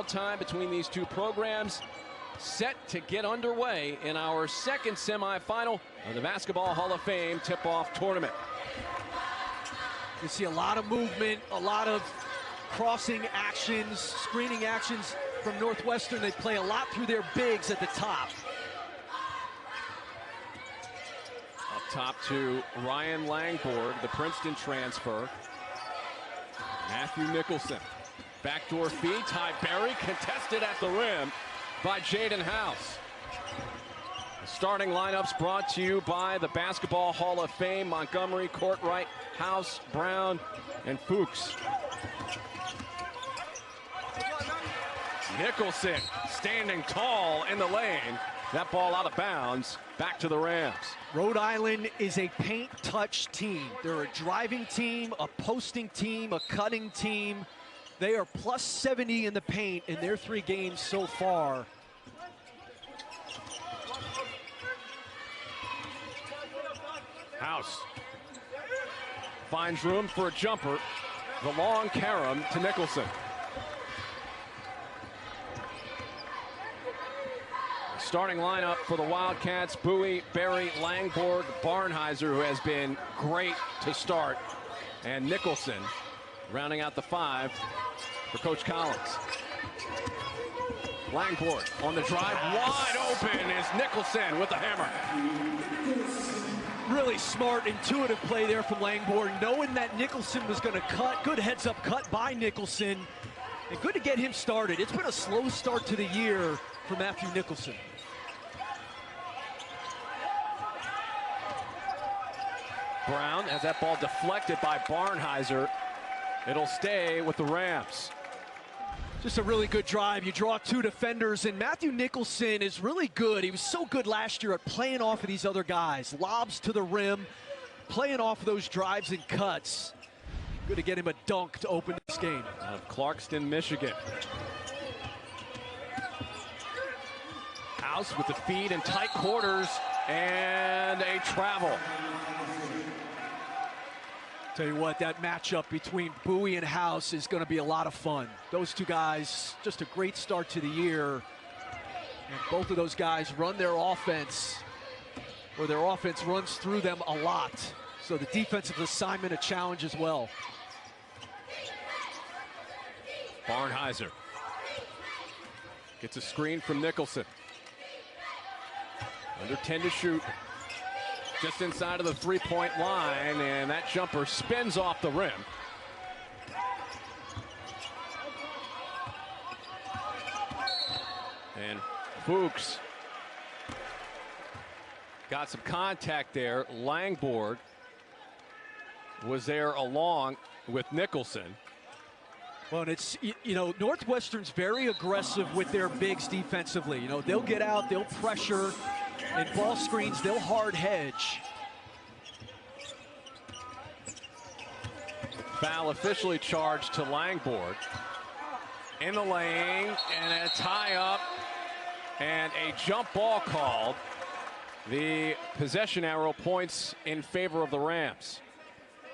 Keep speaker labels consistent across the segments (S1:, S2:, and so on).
S1: all time between these two programs. Set to get underway in our second semifinal of the Basketball Hall of Fame tip-off tournament.
S2: You see a lot of movement, a lot of crossing actions, screening actions from Northwestern. They play a lot through their bigs at the top.
S1: Up top to Ryan Langborg, the Princeton transfer. Matthew Nicholson. Backdoor feed, Ty Berry contested at the rim by Jaden House. The starting lineups brought to you by the Basketball Hall of Fame: Montgomery, Courtwright, House, Brown, and Fuchs. Nicholson standing tall in the lane. That ball out of bounds, back to the Rams.
S2: Rhode Island is a paint touch team. They're a driving team, a posting team, a cutting team. They are plus 70 in the paint in their 3 games so far.
S1: House finds room for a jumper. The long carom to Nicholson. Starting lineup for the Wildcats: Bowie, Berry, Langborg, Barnheiser, who has been great to start, and Nicholson rounding out the 5 for Coach Collins. Langborg on the drive, wide open is Nicholson with the hammer.
S2: Really smart, intuitive play there from Langborg, knowing that Nicholson was going to cut. Good heads-up cut by Nicholson, and good to get him started. It's been a slow start to the year for Matthew Nicholson.
S1: Brown has that ball deflected by Barnheiser. It'll stay with the Rams.
S2: Just a really good drive. You draw 2 defenders, and Matthew Nicholson is really good. He was so good last year at playing off of these other guys. Lobs to the rim, playing off of those drives and cuts. Good to get him a dunk to open this game.
S1: Out of Clarkston, Michigan. House with the feed in tight quarters, and a travel.
S2: Tell you what, that matchup between Bowie and House is going to be a lot of fun. Those 2 guys, just a great start to the year. And both of those guys run their offense, or their offense runs through them a lot. So the defensive assignment a challenge as well.
S1: Barnheiser gets a screen from Nicholson. Under 10 to shoot. Just inside of the 3-point line, and that jumper spins off the rim. And Fuchs got some contact there. Langborg was there along with Nicholson.
S2: Well, and it's, you know, Northwestern's very aggressive with their bigs defensively. You know, they'll get out, they'll pressure. In ball screens, they'll hard hedge.
S1: Foul officially charged to Langborg. In the lane, and a tie-up, and a jump ball called. The possession arrow points in favor of the Rams.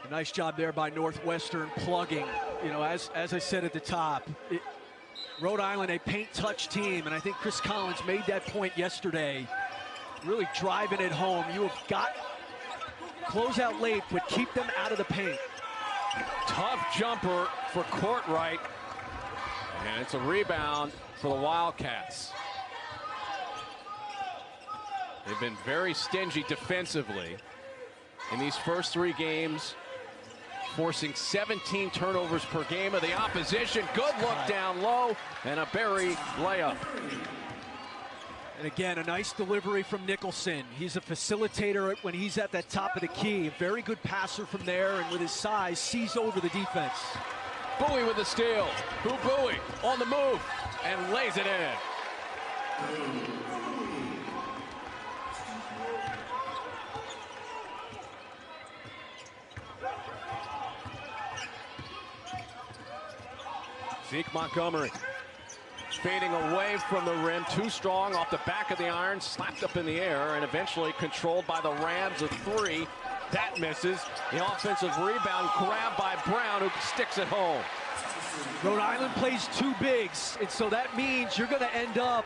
S2: A nice job there by Northwestern plugging. You know, as I said at the top, Rhode Island, a paint touch team, and I think Chris Collins made that point yesterday. Really driving it home. You have got close out late, but keep them out of the paint.
S1: Tough jumper for Courtwright, and it's a rebound for the Wildcats. They've been very stingy defensively in these first 3 games, forcing 17 turnovers per game of the opposition. Good look down low, and a Berry layup.
S2: And again, a nice delivery from Nicholson. He's a facilitator when he's at that top of the key. A very good passer from there, and with his size, sees over the defense.
S1: Bowie with the steal. Bowie on the move and lays it in. Zeke Montgomery fading away from the rim, too strong off the back of the iron, slapped up in the air, and eventually controlled by the Rams of 3. That misses. The offensive rebound grabbed by Brown, who sticks it home.
S2: Rhode Island plays two bigs, and so that means you're going to end up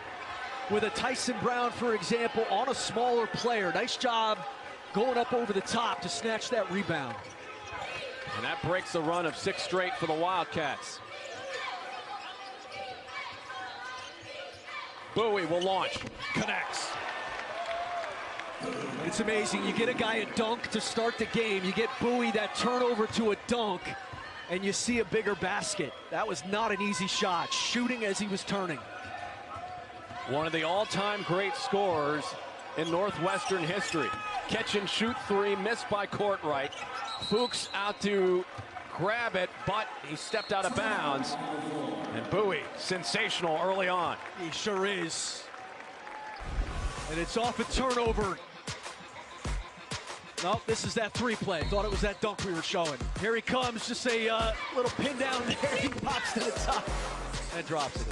S2: with a Tyson Brown, for example, on a smaller player. Nice job going up over the top to snatch that rebound.
S1: And that breaks the run of 6 straight for the Wildcats. Bowie will launch, connects.
S2: It's amazing. You get a guy a dunk to start the game. You get Bowie that turnover to a dunk, and you see a bigger basket. That was not an easy shot, shooting as he was turning.
S1: One of the all-time great scorers in Northwestern history. Catch and shoot 3, missed by Courtright. Fuchs out to grab it, but he stepped out of bounds. And Bowie, sensational early on.
S2: He sure is. And it's off a turnover. No, this is that 3-play. Thought it was that dunk we were showing. Here he comes, just a little pin down there. He pops to the top and drops it.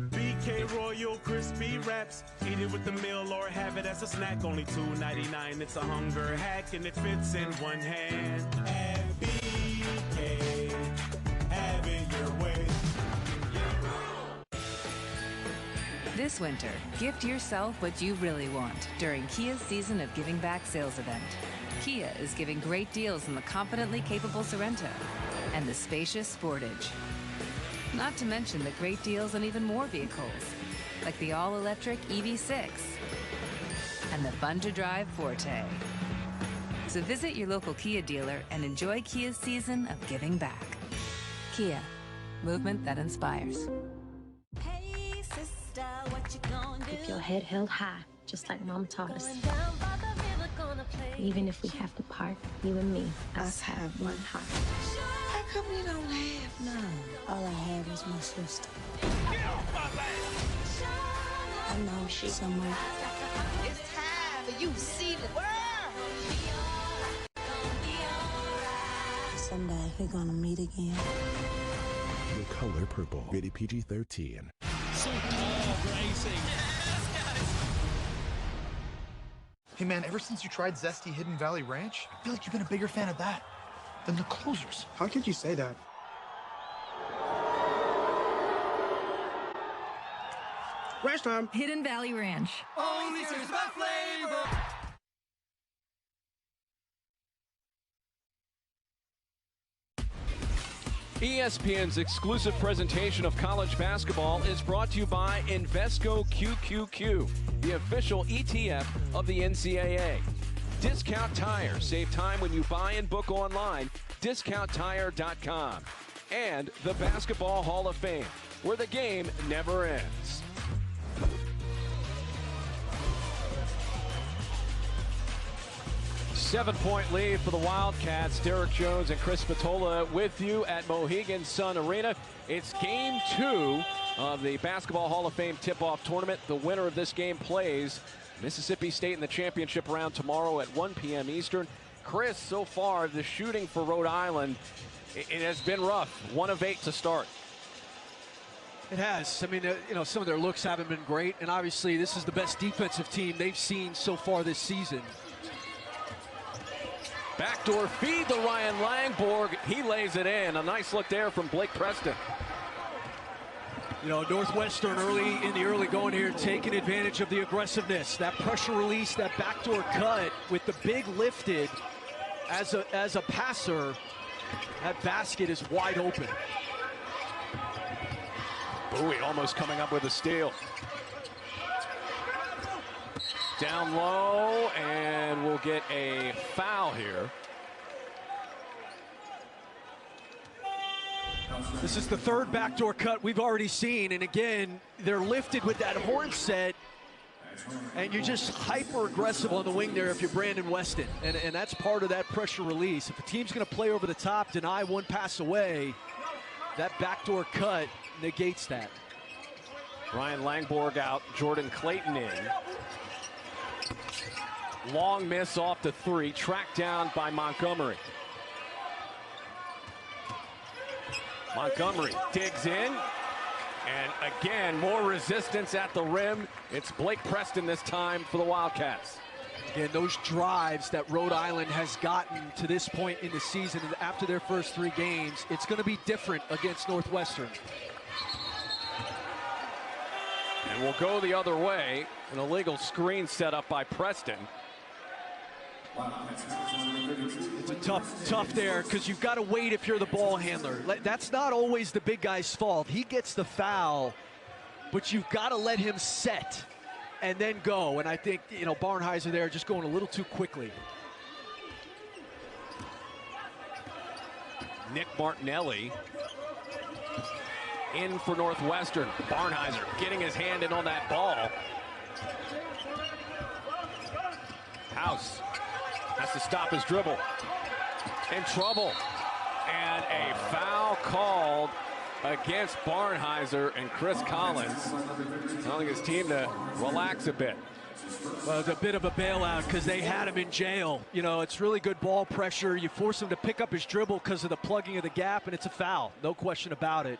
S3: BK Royal Crispy Wraps. Eat it with the meal or have it as a snack. Only $2.99. It's a hunger hack and it fits in one hand. And BK, have it your way.
S4: This winter, gift yourself what you really want during Kia's Season of Giving Back sales event. Kia is giving great deals on the confidently capable Sorento and the spacious Sportage. Not to mention the great deals on even more vehicles, like the all-electric EV6 and the fun-to-drive Forte. So visit your local Kia dealer and enjoy Kia's Season of Giving Back. Kia, movement that inspires.
S5: Hey sister, what you gonna do?
S6: Keep your head held high, just like Mom taught us. Even if we have to part, you and me, us have one heart.
S5: How come you don't have none?
S6: All I have is my sister. I know she's somewhere.
S5: It's time for you to see the world.
S6: Someday we're gonna meet again.
S7: The Color Purple. Rated PG-13.
S8: Hey man, ever since you tried Zesty Hidden Valley Ranch, I feel like you've been a bigger fan of that than the closers.
S9: How could you say that? Ranch time.
S4: Hidden Valley Ranch.
S2: Only serves my flavor.
S1: ESPN's exclusive presentation of college basketball is brought to you by Invesco QQQ, the official ETF of the NCAA. Discount Tire. Save time when you buy and book online. DiscountTire.com. And the Basketball Hall of Fame, where the game never ends. Seven-point lead for the Wildcats. Derek Jones and Chris Spatola with you at Mohegan Sun Arena. It's game 2 of the Basketball Hall of Fame tip-off tournament. The winner of this game plays Mississippi State in the championship round tomorrow at 1 p.m. Eastern. Chris, so far, the shooting for Rhode Island, it has been rough. 1 of 8 to start.
S2: It has. I mean, some of their looks haven't been great, and obviously this is the best defensive team they've seen so far this season.
S1: Backdoor feed to Ryan Langborg. He lays it in. A nice look there from Blake Preston.
S2: You know, Northwestern in the early going here, taking advantage of the aggressiveness. That pressure release, that backdoor cut with the big lifted as a passer. That basket is wide open.
S1: Bowie almost coming up with a steal. Down low, and we'll get a foul here.
S2: This is the third backdoor cut we've already seen, and again, they're lifted with that horn set, and you're just hyper-aggressive on the wing there if you're Brandon Weston, and that's part of that pressure release. If a team's going to play over the top, deny one pass away, that backdoor cut negates that.
S1: Ryan Langborg out, Jordan Clayton in. Long miss off the 3, tracked down by Montgomery. Montgomery digs in, and again, more resistance at the rim. It's Blake Preston this time for the Wildcats.
S2: Again, those drives that Rhode Island has gotten to this point in the season and after their first 3 games, it's going to be different against Northwestern.
S1: And we'll go the other way. An illegal screen set up by Preston.
S2: It's a tough there because you've got to wait if you're the ball handler. That's not always the big guy's fault. He gets the foul, but you've got to let him set and then go. And I think, Barnheiser there just going a little too quickly.
S1: Nick Martinelli in for Northwestern. Barnheiser getting his hand in on that ball. House has to stop his dribble. In trouble. And a foul called against Barnheiser and Chris Collins, telling his team to relax a bit.
S2: Well, it's a bit of a bailout because they had him in jail. It's really good ball pressure. You force him to pick up his dribble because of the plugging of the gap, and it's a foul. No question about it.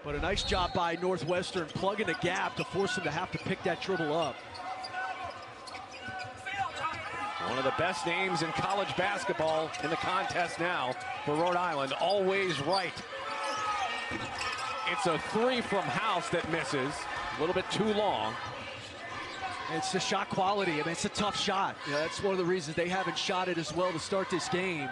S2: But a nice job by Northwestern plugging the gap to force him to have to pick that dribble up.
S1: One of the best names in college basketball in the contest now for Rhode Island. Always right. It's a 3 from House that misses. A little bit too long.
S2: It's the shot quality. I mean, it's a tough shot. That's one of the reasons they haven't shot it as well to start this game.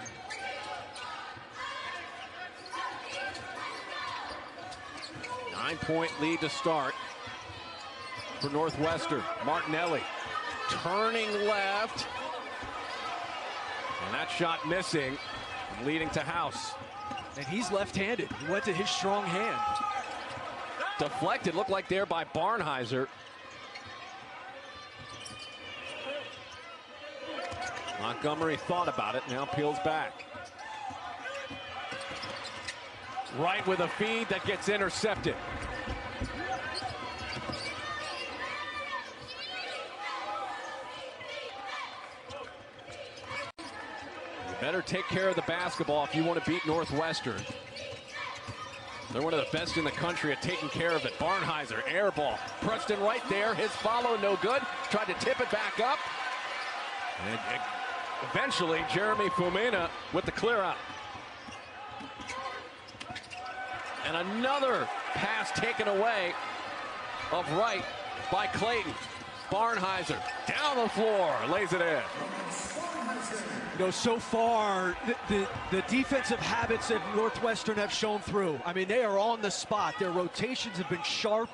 S1: Nine-point lead to start for Northwestern. Martinelli turning left. And that shot missing, leading to House.
S2: And he's left-handed. He went to his strong hand.
S1: Deflected, looked like there by Barnheiser. Montgomery thought about it, now peels back. Right with a feed that gets intercepted. Better take care of the basketball if you want to beat Northwestern. They're one of the best in the country at taking care of it. Barnheiser, air ball. Preston right there. His follow, no good. Tried to tip it back up. And eventually, Jeremy Fumina with the clear out. And another pass taken away of Wright by Clayton. Barnheiser down the floor, lays it in.
S2: So far, the defensive habits of Northwestern have shown through. I mean, they are on the spot. Their rotations have been sharp.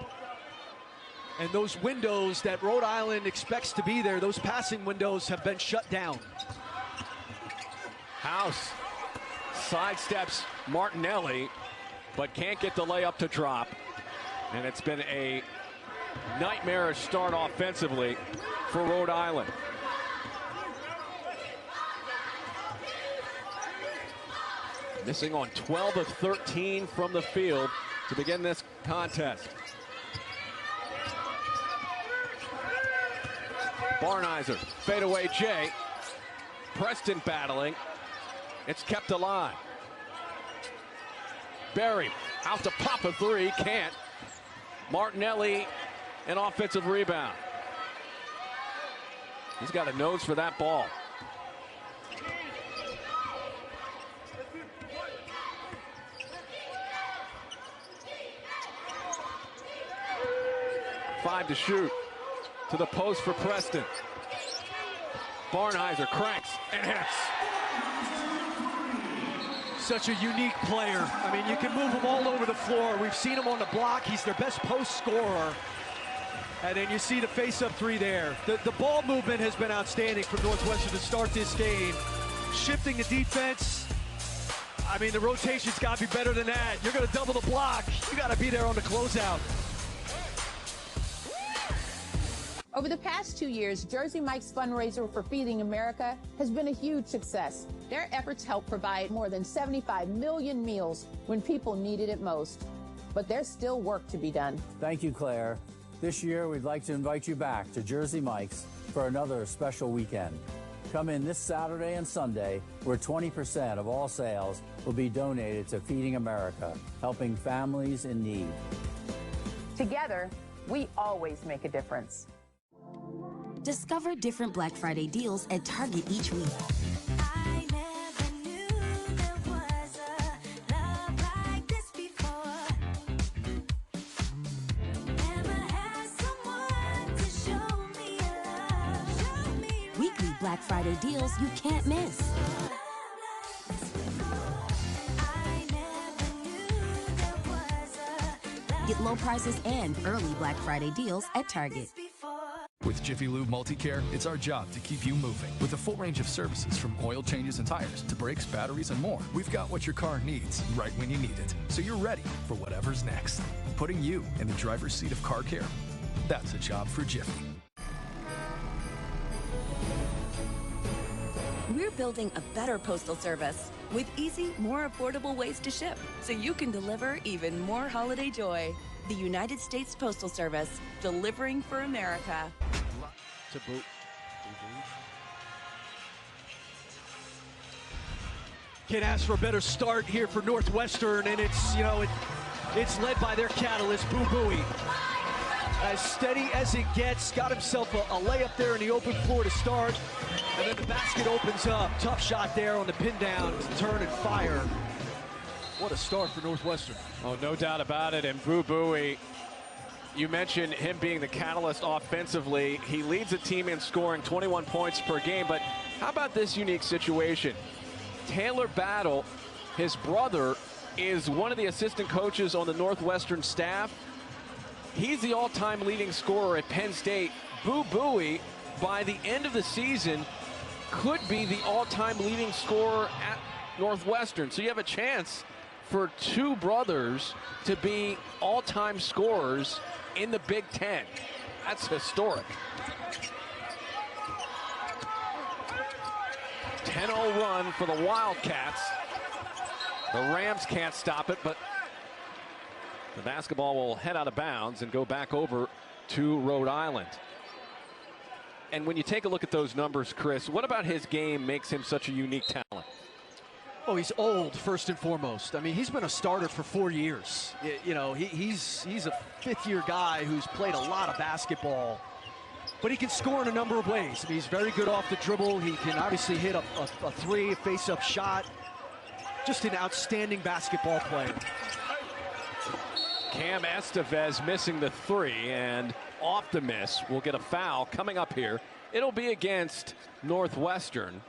S2: And those windows that Rhode Island expects to be there, those passing windows have been shut down.
S1: House sidesteps Martinelli, but can't get the layup to drop. And it's been a nightmarish start offensively for Rhode Island. Missing on 12 of 13 from the field to begin this contest. Barnheiser, fadeaway J. Preston battling. It's kept alive. Berry out to pop a 3, can't. Martinelli, an offensive rebound. He's got a nose for that ball. Five to shoot. To the post for Preston. Barnheiser cranks and hits.
S2: Such a unique player. I mean, you can move him all over the floor. We've seen him on the block. He's their best post scorer. And then you see the face-up 3 there. The ball movement has been outstanding for Northwestern to start this game. Shifting the defense. I mean, the rotation's got to be better than that. You're going to double the block. You got to be there on the closeout.
S10: Over the past 2 years, Jersey Mike's fundraiser for Feeding America has been a huge success. Their efforts help provide more than 75 million meals when people needed it most. But there's still work to be done.
S11: Thank you, Claire. This year, we'd like to invite you back to Jersey Mike's for another special weekend. Come in this Saturday and Sunday, where 20% of all sales will be donated to Feeding America, helping families in need.
S10: Together, we always make a difference.
S12: Discover different Black Friday deals at Target each week.
S5: I never knew there was a love like this before. Never had someone to show me love.
S12: Weekly Black Friday deals you can't miss. Get low prices and early Black Friday deals at Target.
S13: With Jiffy Lube Multi-Care, it's our job to keep you moving. With a full range of services from oil changes and tires to brakes, batteries, and more, we've got what your car needs right when you need it. So you're ready for whatever's next. Putting you in the driver's seat of car care, that's a job for Jiffy.
S14: We're building a better postal service with easy, more affordable ways to ship so you can deliver even more holiday joy. The United States Postal Service, delivering for America.
S2: To boot. Can't ask for a better start here for Northwestern, and it's, you know, it's led by their catalyst, Boo Buie. As steady as it gets, got himself a layup there in the open floor to start, and then the basket opens up. Tough shot there on the pin down to turn and fire. What a start for Northwestern.
S1: Oh, no doubt about it. And Boo Buie, you mentioned him being the catalyst offensively. He leads the team in scoring 21 points per game. But how about this unique situation? Taylor Battle, his brother, is one of the assistant coaches on the Northwestern staff. He's the all-time leading scorer at Penn State. Boo Buie, by the end of the season, could be the all-time leading scorer at Northwestern. So you have a chance for two brothers to be all-time scorers in the Big Ten. That's historic. 10-0 run for the Wildcats. The Rams can't stop it, but the basketball will head out of bounds and go back over to Rhode Island. And when you take a look at those numbers, Chris, what about his game makes him such a unique talent?
S2: Oh, he's old, first and foremost. I mean, he's been a starter for 4 years. You know, he's a fifth-year guy who's played a lot of basketball. But he can score in a number of ways. I mean, he's very good off the dribble. He can obviously hit a three, a face-up shot. Just an outstanding basketball player.
S1: Cam Estevez missing the three, and off the miss will get a foul coming up here. It'll be against Northwestern.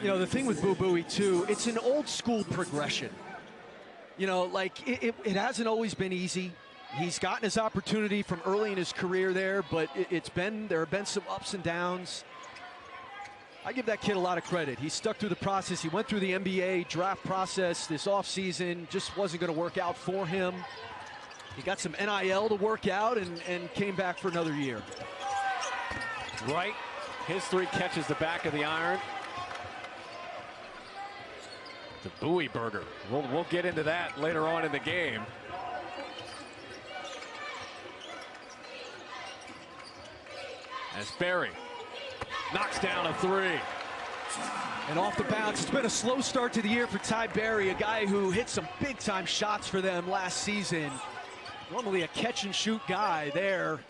S2: You know, the thing with Boo Buie, too, it's an old-school progression. You know, like, it hasn't always been easy. He's gotten his opportunity from early in his career there, but there have been some ups and downs. I give that kid a lot of credit. He stuck through the process. He went through the NBA draft process this offseason. Just wasn't going to work out for him. He got some NIL to work out and came back for another year.
S1: Right. His three catches the back of the iron. The Buie burger. We'll get into that later on in the game. As Barry knocks down a three.
S2: And off the bounce, it's been a slow start to the year for Ty Barry, a guy who hit some big-time shots for them last season. Normally a catch-and-shoot guy there.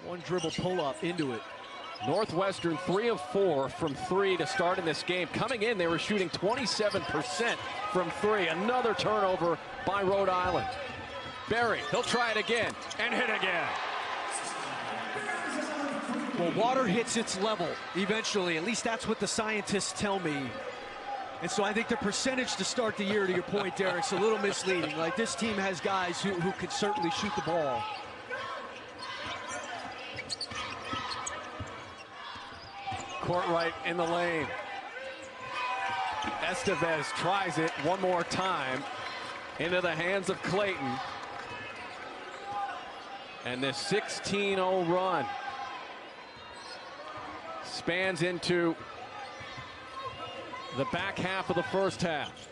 S2: One dribble pull-up into it.
S1: Northwestern 3 of 4 from three to start in this game. Coming in, they were shooting 27% from three. Another turnover by Rhode Island. Barry, he'll try it again and hit again.
S2: Well, water hits its level eventually. At least that's what the scientists tell me. And so I think the percentage to start the year, to your point, Derek's a little misleading. Like, this team has guys who can certainly shoot the ball.
S1: Courtright in the lane. Estevez tries it one more time into the hands of Clayton. And this 16-0 run spans into the back half of the first half.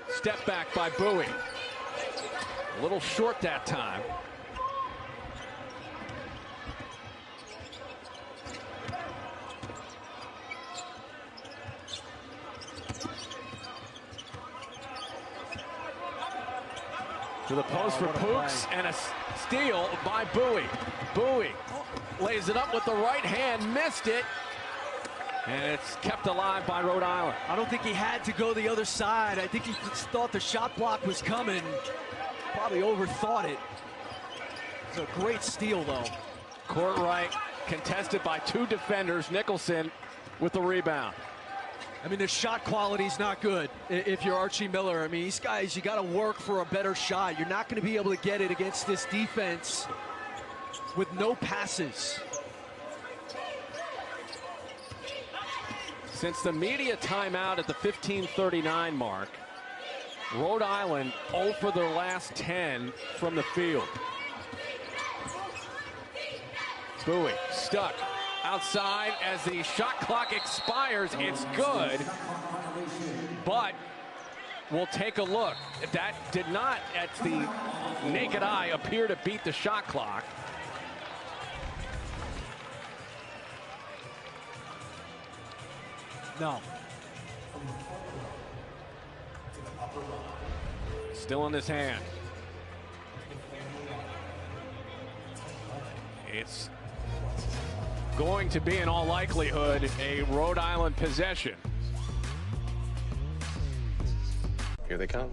S1: Step back by Buie. A little short that time. To the post for Pooks, and a steal by Bowie. Bowie lays it up with the right hand, missed it, and it's kept alive by Rhode Island.
S2: I don't think he had to go the other side. I think he just thought the shot block was coming. Probably overthought it. It's a great steal, though.
S1: Court right, contested by two defenders. Nicholson with the rebound.
S2: I mean, the shot quality's not good if you're Archie Miller. I mean, these guys, you got to work for a better shot. You're not going to be able to get it against this defense with no passes.
S1: Since the media timeout at the 15:39 mark, Rhode Island 0 for their last 10 from the field. Bowie stuck outside as the shot clock expires. It's good, but we'll take a look. That did not, at the naked eye, appear to beat the shot clock.
S2: No.
S1: Still in his hand. It's going to be, in all likelihood, a Rhode Island possession.
S15: Here they come.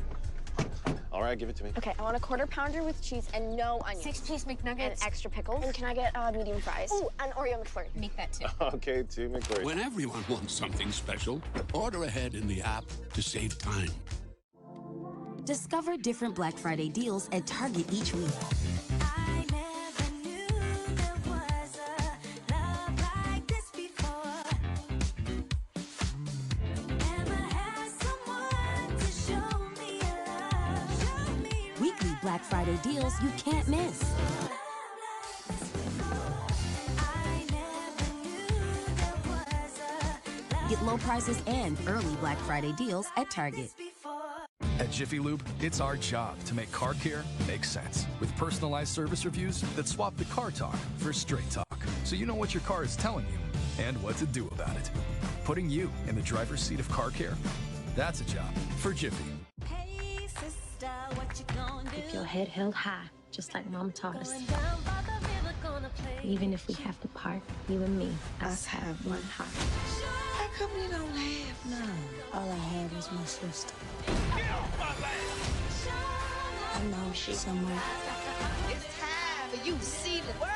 S15: All right, give it to me.
S16: Okay, I want a quarter pounder with cheese and no onions.
S17: 6-piece McNuggets.
S16: And extra pickles. And can I get medium fries? Ooh, an Oreo McFlurry.
S17: Make that too.
S15: Okay, 2 McFlurries.
S18: When everyone wants something special, order ahead in the app to save time.
S12: Discover different Black Friday deals at Target each week. Weekly Black Friday deals you can't miss. Get low prices and early Black Friday deals at Target.
S13: At Jiffy Lube, it's our job to make car care make sense. With personalized service reviews that swap the car talk for straight talk, so you know what your car is telling you and what to do about it. Putting you in the driver's seat of car care, that's a job for Jiffy.
S5: Hey, sister, what you gonna do?
S6: Keep your head held high, just like Mom taught us. Even if we have to part, you and me, us have one heart.
S5: How come you don't laugh now? All I had was my sister. I know she's somewhere.
S17: It's time for you to see the world.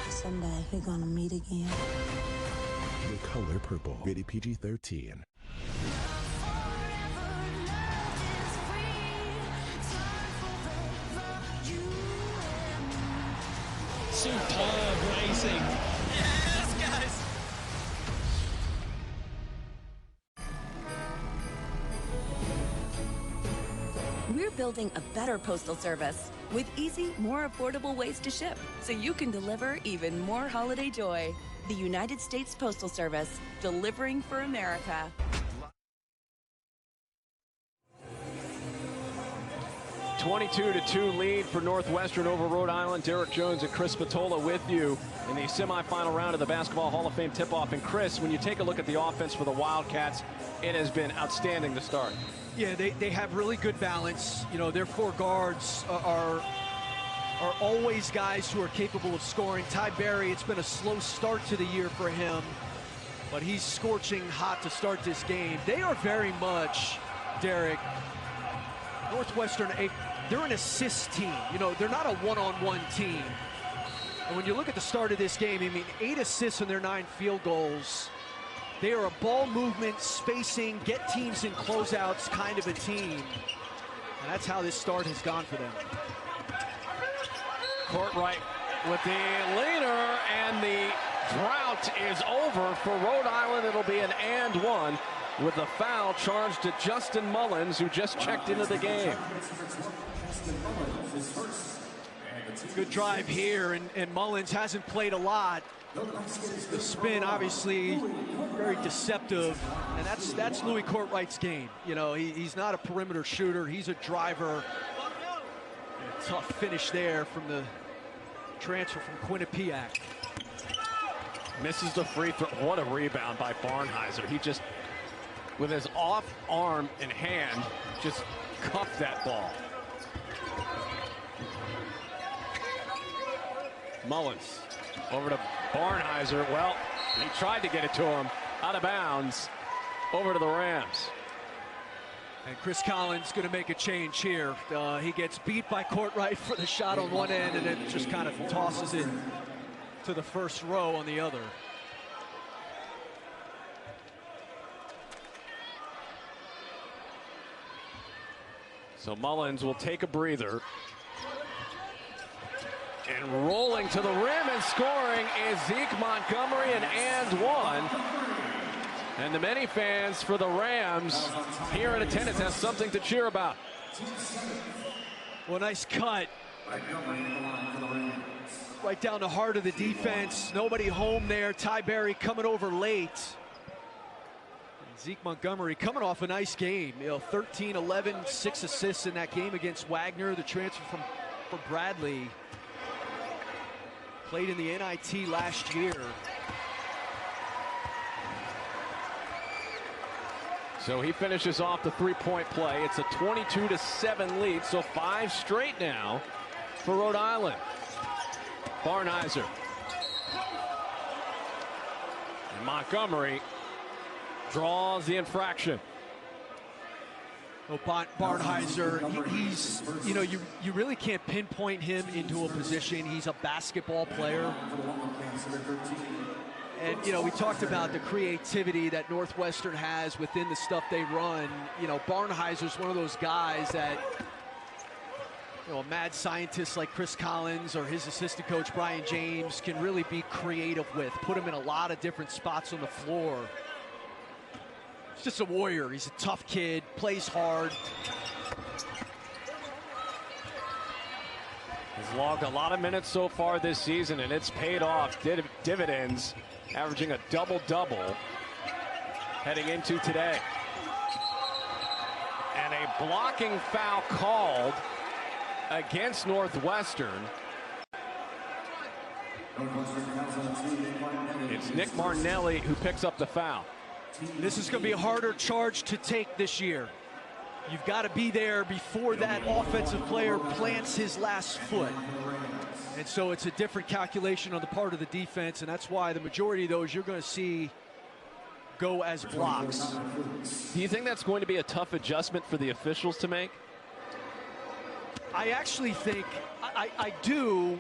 S5: Someday we're gonna meet again.
S7: The color purple. Rated PG-13.
S19: Superb racing. Yes, guys.
S14: We're building a better postal service with easy, more affordable ways to ship, so you can deliver even more holiday joy. The United States Postal Service, delivering for America.
S1: A 22-2 lead for Northwestern over Rhode Island. Derek Jones and Chris Spatola with you in the semifinal round of the Basketball Hall of Fame tip-off. And Chris, when you take a look at the offense for the Wildcats, it has been outstanding to start.
S2: Yeah, they have really good balance. You know, their four guards are always guys who are capable of scoring. Ty Berry, it's been a slow start to the year for him, but he's scorching hot to start this game. They are very much, Derek, Northwestern, they're an assist team. You know, they're not a one-on-one team. And when you look at the start of this game, I mean, 8 assists in their 9 field goals. They are a ball movement, spacing, get teams in closeouts kind of a team. And that's how this start has gone for them.
S1: Courtright with the leader, and the drought is over for Rhode Island. It'll be an and one with a foul charged to Justin Mullins, who just checked into the game.
S2: Good drive here, and Mullins hasn't played a lot. The spin, obviously, very deceptive, and that's Louis Courtright's game. You know, he's not a perimeter shooter. He's a driver. And a tough finish there from the transfer from Quinnipiac.
S1: Misses the free throw. What a rebound by Barnheiser. He just with his off arm and hand, just cuffed that ball. Mullins over to Barnheiser. Well, he tried to get it to him. Out of bounds. Over to the Rams.
S2: And Chris Collins going to make a change here. He gets beat by Courtright for the shot on one end and then just kind of tosses it to the first row on the other.
S1: So Mullins will take a breather. And rolling to the rim and scoring is Zeke Montgomery, and one. And the many fans for the Rams here in attendance have something to cheer about.
S2: Well, nice cut. Right down the heart of the defense. Nobody home there. Ty Berry coming over late. And Zeke Montgomery coming off a nice game. 13, 11, 6 assists in that game against Wagner, the transfer from Bradley. Played in the NIT last year.
S1: So he finishes off the three-point play. It's a 22-7 lead, so 5 straight now for Rhode Island. Barnheiser. And Montgomery draws the infraction.
S2: Well, Barnheiser, he's, you really can't pinpoint him into a position. He's a basketball player. And, we talked about the creativity that Northwestern has within the stuff they run. Barnheiser's one of those guys that, a mad scientist like Chris Collins or his assistant coach Brian James can really be creative with. Put him in a lot of different spots on the floor. He's just a warrior. He's a tough kid, plays hard.
S1: He's logged a lot of minutes so far this season, and it's paid off dividends, averaging a double-double heading into today. And a blocking foul called against Northwestern. It's Nick Martinelli who picks up the foul.
S2: This is going to be a harder charge to take this year. You've got to be there before that offensive player plants his last foot. And so it's a different calculation on the part of the defense, and that's why the majority of those you're going to see go as blocks.
S1: Do you think that's going to be a tough adjustment for the officials to make?
S2: I actually think, I do,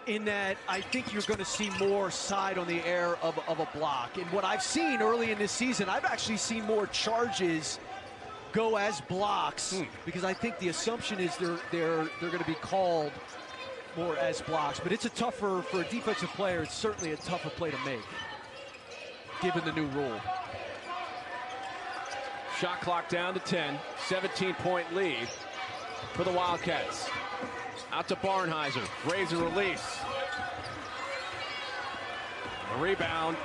S2: in that I think you're going to see more side on the air of a block. And what I've seen early in this season, I've actually seen more charges go as blocks, because I think the assumption is they're going to be called more as blocks. But it's a tougher, for a defensive player, it's certainly a tougher play to make, given the new rule.
S1: Shot clock down to 10, 17-point lead for the Wildcats. Out to Barnheiser, raise and release. A rebound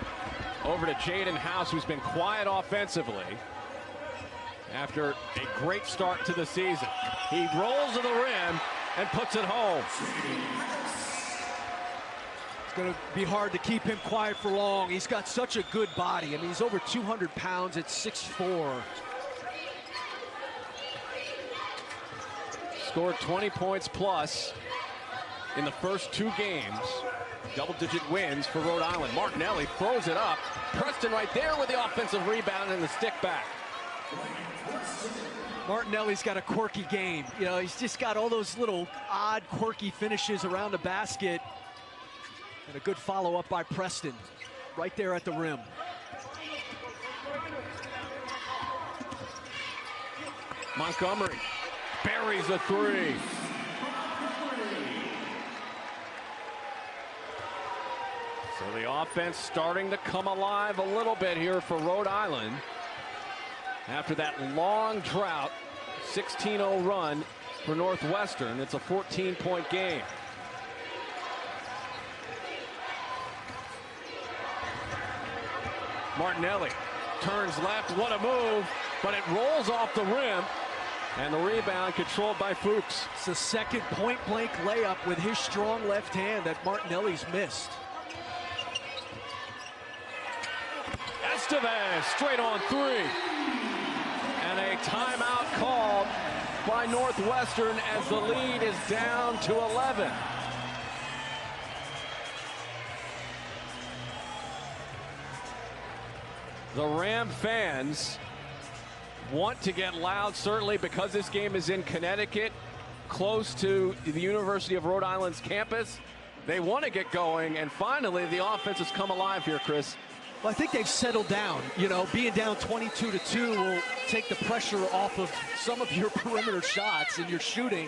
S1: over to Jaden House, who's been quiet offensively after a great start to the season. He rolls to the rim and puts it home.
S2: It's going to be hard to keep him quiet for long. He's got such a good body. I mean, he's over 200 pounds at 6'4".
S1: Scored 20 points plus in the first 2 games. Double-digit wins for Rhode Island. Martinelli throws it up. Preston right there with the offensive rebound and the stick back.
S2: Martinelli's got a quirky game. He's just got all those little odd, quirky finishes around the basket. And a good follow-up by Preston right there at the rim.
S1: Montgomery buries a 3. So the offense starting to come alive a little bit here for Rhode Island. After that long drought, 16-0 run for Northwestern, it's a 14-point game. Martinelli turns left, what a move, but it rolls off the rim, and the rebound controlled by Fuchs.
S2: It's the second point-blank layup with his strong left hand that Martinelli's missed.
S1: Estevez straight on 3. And a timeout called by Northwestern as the lead is down to 11. The Ram fans want to get loud, certainly because this game is in Connecticut, close to the University of Rhode Island's campus. They want to get going, and finally the offense has come alive here, Chris.
S2: Well, I think they've settled down. You know, being down 22-2 will take the pressure off of some of your perimeter shots and your shooting.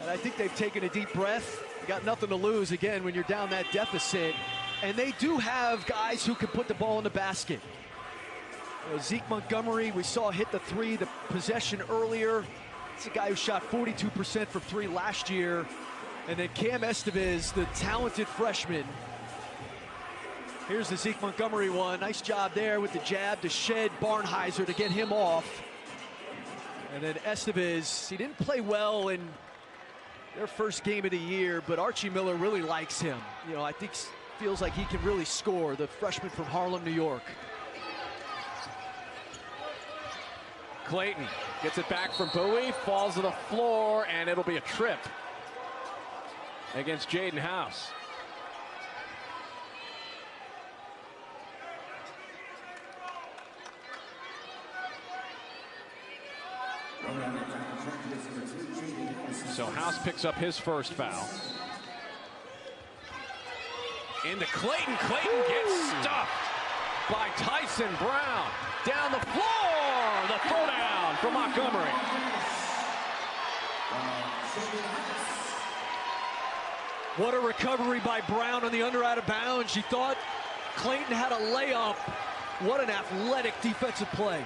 S2: And I think they've taken a deep breath. You got nothing to lose, again, when you're down that deficit. And they do have guys who can put the ball in the basket. Zeke Montgomery, we saw hit the three, the possession earlier. It's a guy who shot 42% from three last year. And then Cam Estevez, the talented freshman. Here's the Zeke Montgomery one. Nice job there with the jab to shed Barnheiser to get him off. And then Estevez, he didn't play well in their first game of the year, but Archie Miller really likes him. You know, I think feels like he can really score, the freshman from Harlem, New York.
S1: Clayton gets it back from Bowie, falls to the floor, and it'll be a trip against Jaden House. So House picks up his first foul. Into Clayton. Clayton gets stuffed by Tyson Brown. Down the floor. The throwdown from Montgomery.
S2: What a recovery by Brown on the under out of bounds. She thought Clayton had a layup. What an athletic defensive play.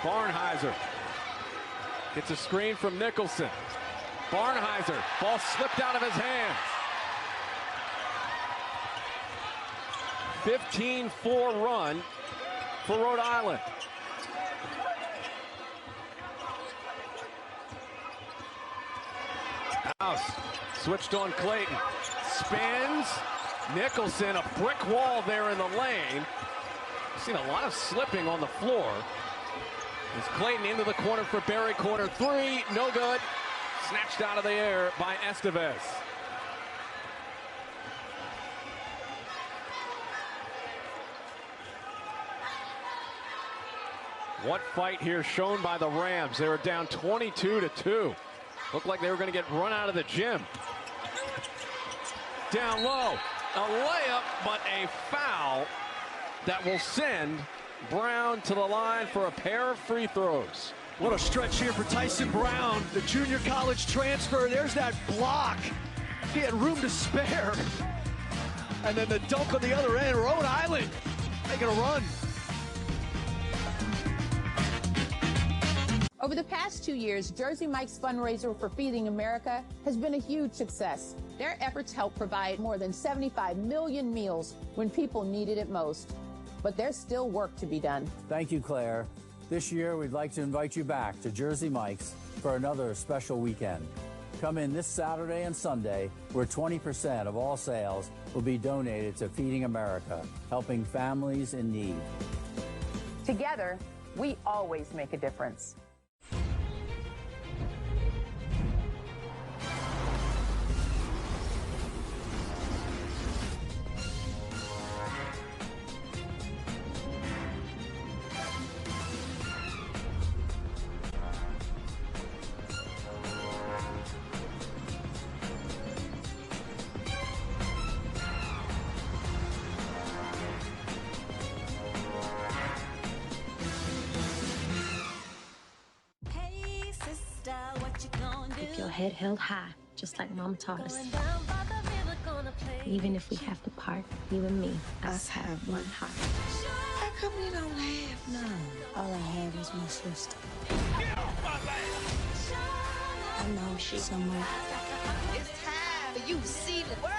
S1: Barnheiser gets a screen from Nicholson. Barnheiser, ball slipped out of his hands. 15-4 run for Rhode Island. House switched on Clayton. Spins. Nicholson, a brick wall there in the lane. Seen a lot of slipping on the floor. As Clayton into the corner for Barry. Corner three, no good. Snatched out of the air by Estevez. What fight here shown by the Rams. They were down 22-2. Looked like they were going to get run out of the gym. Down low, a layup, but a foul that will send Brown to the line for a pair of free throws.
S2: What a stretch here for Tyson Brown, the junior college transfer. There's that block. He had room to spare. And then the dunk on the other end. Rhode Island making a run.
S10: Over the past 2 years, Jersey Mike's fundraiser for Feeding America has been a huge success. Their efforts help provide more than 75 million meals when people needed it most. But there's still work to be done.
S11: Thank you, Claire. This year, we'd like to invite you back to Jersey Mike's for another special weekend. Come in this Saturday and Sunday, where 20% of all sales will be donated to Feeding America, helping families in need.
S10: Together, we always make a difference.
S6: Keep your head held high, just like Mama taught us. Even if we have to part, you and me, us have one heart.
S17: How come you don't have none? All I have is my sister. I know she's somewhere. It's time for you to see the world.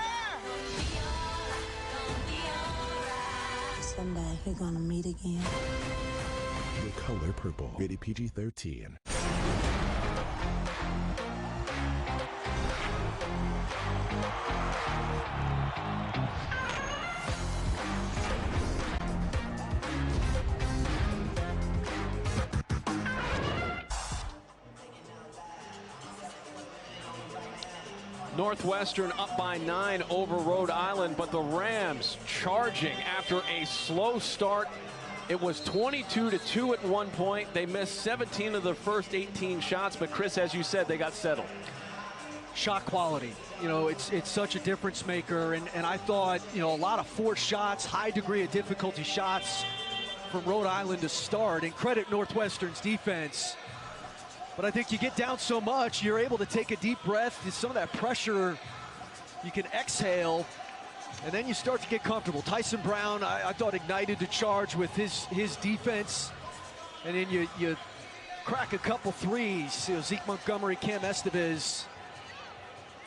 S17: Someday we're gonna meet again.
S7: The color purple. Rated PG-13.
S1: Northwestern up by 9 over Rhode Island, but the Rams charging after a slow start. It was 22-2 at one point. They missed 17 of their first 18 shots, but Chris, as you said, they got settled.
S2: Shot quality, you know, it's such a difference maker, and I thought, you know, a lot of forced shots, high degree of difficulty shots from Rhode Island to start, and credit Northwestern's defense. But I think you get down so much, you're able to take a deep breath, some of that pressure you can exhale, and then you start to get comfortable. Tyson Brown, I thought, ignited the charge with his defense, and then you crack a couple threes. You know, Zeke Montgomery, Cam Estevez,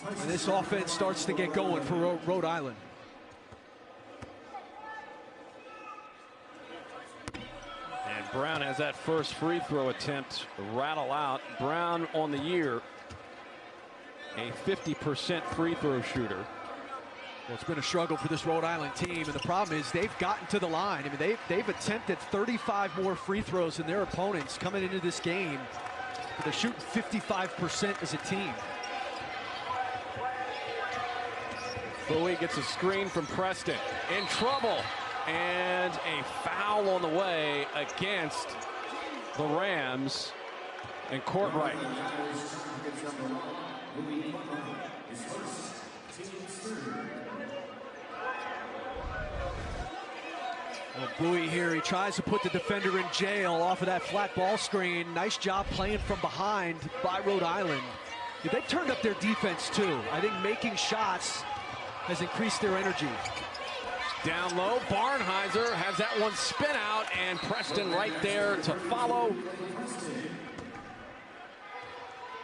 S2: and this offense starts to get going for Rhode Island.
S1: And Brown has that first free throw attempt rattle out. Brown on the year, a 50% free throw shooter.
S2: Well, it's been a struggle for this Rhode Island team, and the problem is they've gotten to the line. I mean, they've attempted 35 more free throws than their opponents coming into this game. But they're shooting 55% as a team.
S1: Bowie gets a screen from Preston. In trouble. And a foul on the way against the Rams and Courtright.
S2: Well, Bowie here, he tries to put the defender in jail off of that flat ball screen. Nice job playing from behind by Rhode Island. Yeah, they turned up their defense too. I think making shots has increased their energy.
S1: Down low, Barnheiser has that one spin out, and Preston right there to follow.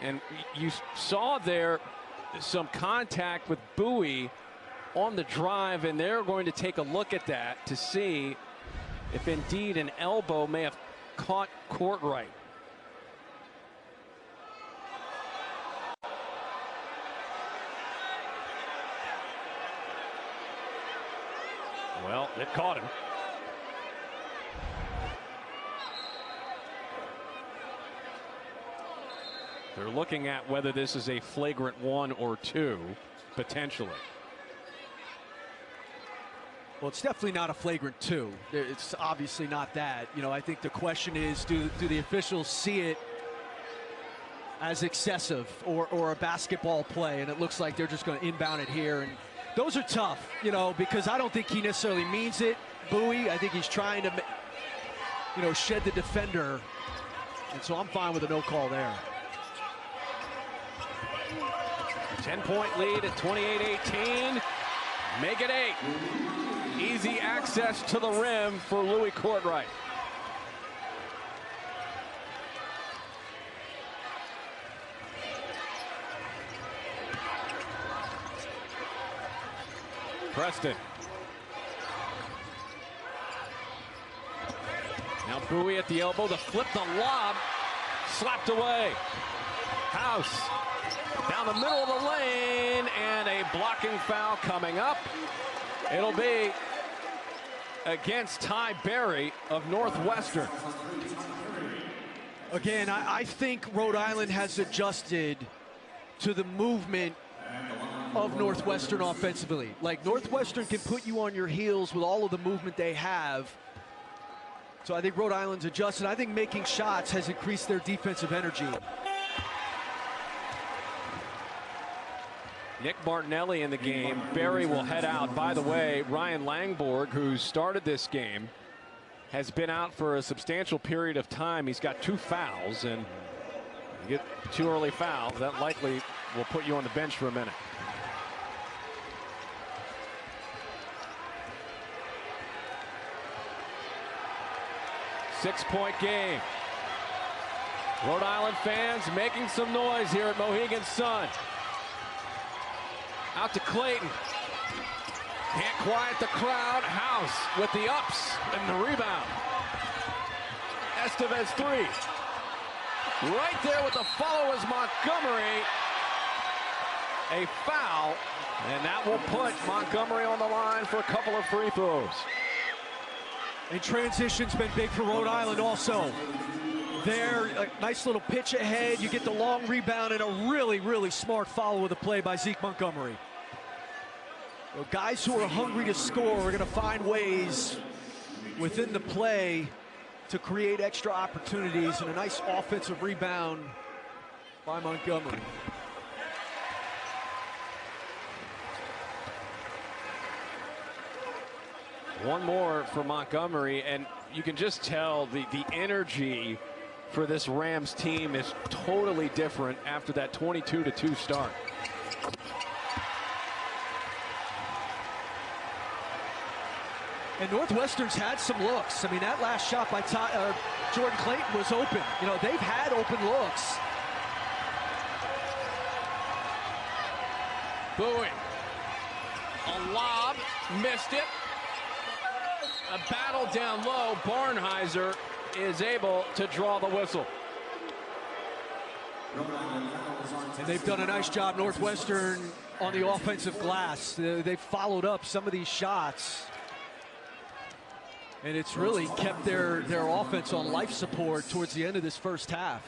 S1: And you saw there some contact with Bowie on the drive, and they're going to take a look at that to see if indeed an elbow may have caught Courtright. Well, it caught him. They're looking at whether this is a flagrant 1 or 2, potentially.
S2: Well, it's definitely not a flagrant 2. It's obviously not that. You know, I think the question is, do the officials see it as excessive or a basketball play? And it looks like they're just going to inbound it here. And those are tough, you know, because I don't think he necessarily means it. Bowie, I think he's trying to, you know, shed the defender. And so I'm fine with a no call there.
S1: 10-point lead at 28-18. Make it 8. Easy access to the rim for Louis Courtright. Preston. Now Bowie at the elbow to flip the lob. Slapped away. House down the middle of the lane, and a blocking foul coming up. It'll be against Ty Berry of Northwestern.
S2: Again, I think Rhode Island has adjusted to the movement of Northwestern offensively. Like, Northwestern can put you on your heels with all of the movement they have. So I think Rhode Island's adjusted. I think making shots has increased their defensive energy.
S1: Nick Martinelli in the game. Berry will head out. By the way, Ryan Langborg, who started this game, has been out for a substantial period of time. He's got 2 fouls, and you get 2 early fouls, that likely will put you on the bench for a minute. Six-point game. Rhode Island fans making some noise here at Mohegan Sun. Out to Clayton. Can't quiet the crowd. House with the ups and the rebound. Estevez 3. Right there with the follow is Montgomery. A foul, and that will put Montgomery on the line for a couple of free throws.
S2: And transition's been big for Rhode Island also. There, a nice little pitch ahead. You get the long rebound and a really, really smart follow of the play by Zeke Montgomery. So guys who are hungry to score are going to find ways within the play to create extra opportunities, and a nice offensive rebound by Montgomery.
S1: One more for Montgomery, and you can just tell the energy for this Rams team is totally different after that 22-2 start.
S2: And Northwestern's had some looks. I mean, that last shot by Jordan Clayton was open. You know, they've had open looks.
S1: Bowie. A lob, missed it. A battle down low. Barnheiser is able to draw the whistle.
S2: And they've done a nice job, Northwestern, on the offensive glass. They've followed up some of these shots. And it's really kept their offense on life support towards the end of this first half.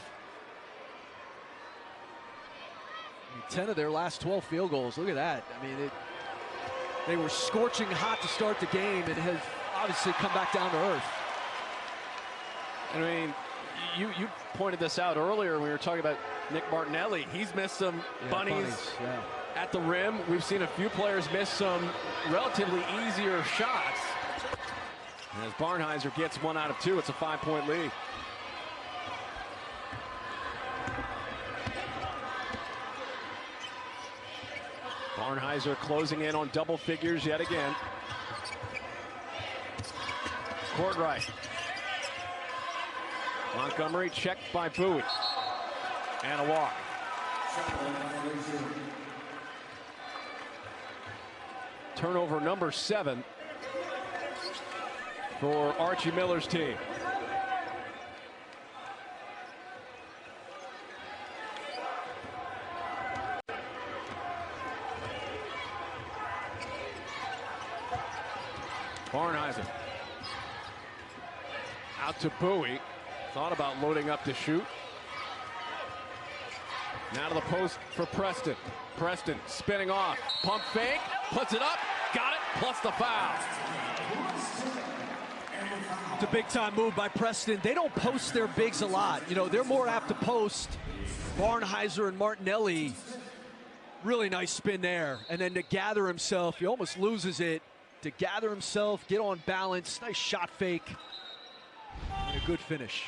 S2: I mean, 10 of their last 12 field goals. Look at that. I mean, they were scorching hot to start the game and have obviously come back down to earth.
S1: I mean, you pointed this out earlier when we were talking about Nick Martinelli. He's missed some bunnies at the rim. We've seen a few players miss some relatively easier shots. And as Barnheiser gets 1 out of 2, it's a 5-point lead. Barnheiser closing in on double figures yet again. Court right. Montgomery checked by Bowie. And a walk. Turnover number 7 for Archie Miller's team. Barnheiser. Out to Bowie. Thought about loading up to shoot. Now to the post for Preston. Preston spinning off. Pump fake. Puts it up. Got it. Plus the foul.
S2: It's a big-time move by Preston. They don't post their bigs a lot. You know, they're more apt to post. Barnheiser and Martinelli. Really nice spin there. And then to gather himself, he almost loses it. To gather himself, get on balance. Nice shot fake. And a good finish.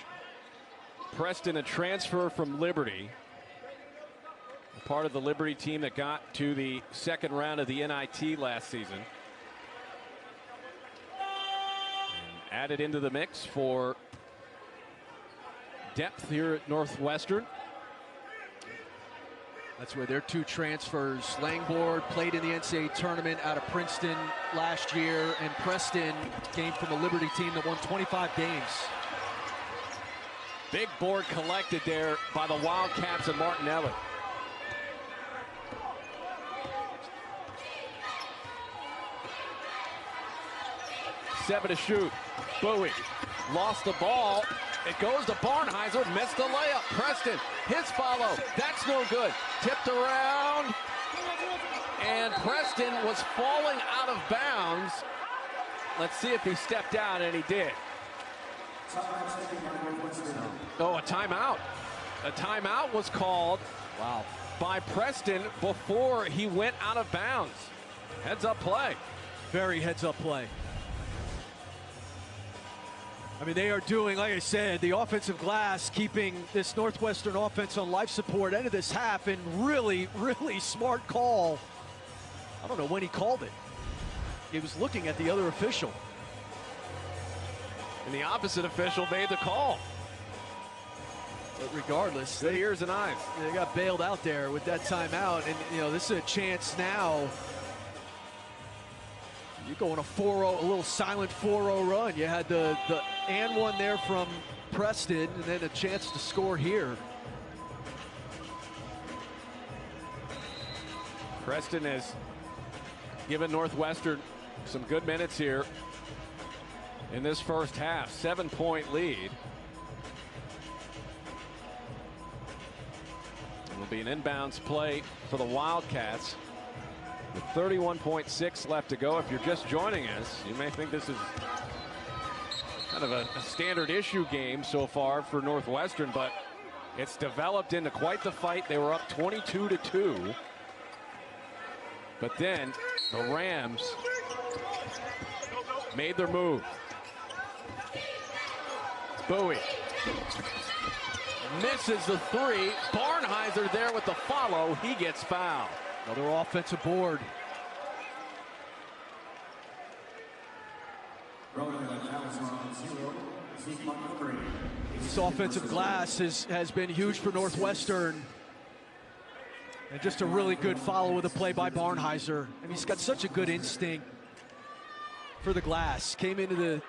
S1: Preston, a transfer from Liberty. A part of the Liberty team that got to the second round of the NIT last season. And added into the mix for depth here at Northwestern.
S2: That's where their 2 transfers. Langford played in the NCAA tournament out of Princeton last year, and Preston came from a Liberty team that won 25 games.
S1: Big board collected there by the Wildcats and Martinelli. Seven to shoot. Bowie lost the ball. It goes to Barnheiser, missed the layup. Preston, his follow, that's no good. Tipped around, and Preston was falling out of bounds. Let's see if he stepped out, and he did. Oh, a timeout. A timeout was called by Preston before he went out of bounds. Heads up play.
S2: Very heads up play. I mean, they are doing, like I said, the offensive glass, keeping this Northwestern offense on life support end of this half, and really, really smart call. I don't know when he called it. He was looking at the other official.
S1: And the opposite official made the call.
S2: But regardless,
S1: good ears and eyes.
S2: They got bailed out there with that timeout, and you know, this is a chance now. You go on a 4-0, a little silent 4-0 run. You had the and one there from Preston, and then a chance to score here.
S1: Preston has given Northwestern some good minutes here. in this first half. 7-point lead. It'll be an inbounds play for the Wildcats with 31.6 left to go. If you're just joining us, you may think this is kind of a standard issue game so far for Northwestern, but it's developed into quite the fight. They were up 22-2. But then the Rams made their move. Bowie misses the three. Barnheiser there with the follow. He gets fouled.
S2: Another offensive board. This offensive glass has been huge for Northwestern. And just a really good follow with a play by Barnheiser. And he's got such a good instinct for the glass. Came into the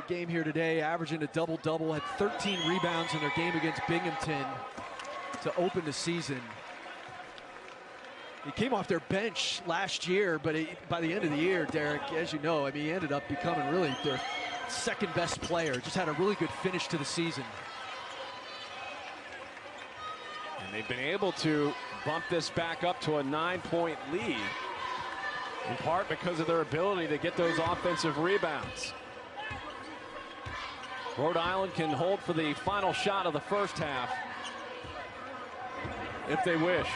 S2: game here today, averaging a double-double, had 13 rebounds in their game against Binghamton to open the season. He came off their bench last year, but by the end of the year, Derek, as you know, I mean, he ended up becoming really their second best player. Just had a really good finish to the season.
S1: And they've been able to bump this back up to a 9-point lead, in part because of their ability to get those offensive rebounds. Rhode Island can hold for the final shot of the first half if they wish.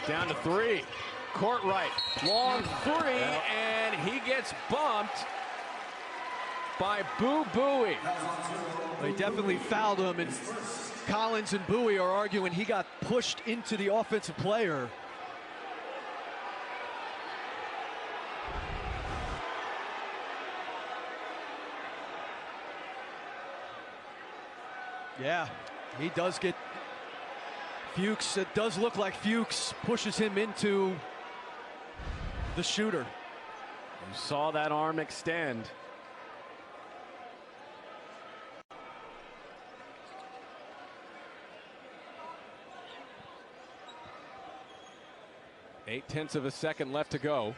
S1: Down to three. Courtright, long three, and he gets bumped by Bowie.
S2: They definitely fouled him, and Collins and Bowie are arguing he got pushed into the offensive player. Yeah, he does get Fuchs. It does look like Fuchs pushes him into the shooter.
S1: You saw that arm extend. Eight-tenths of a second left to go.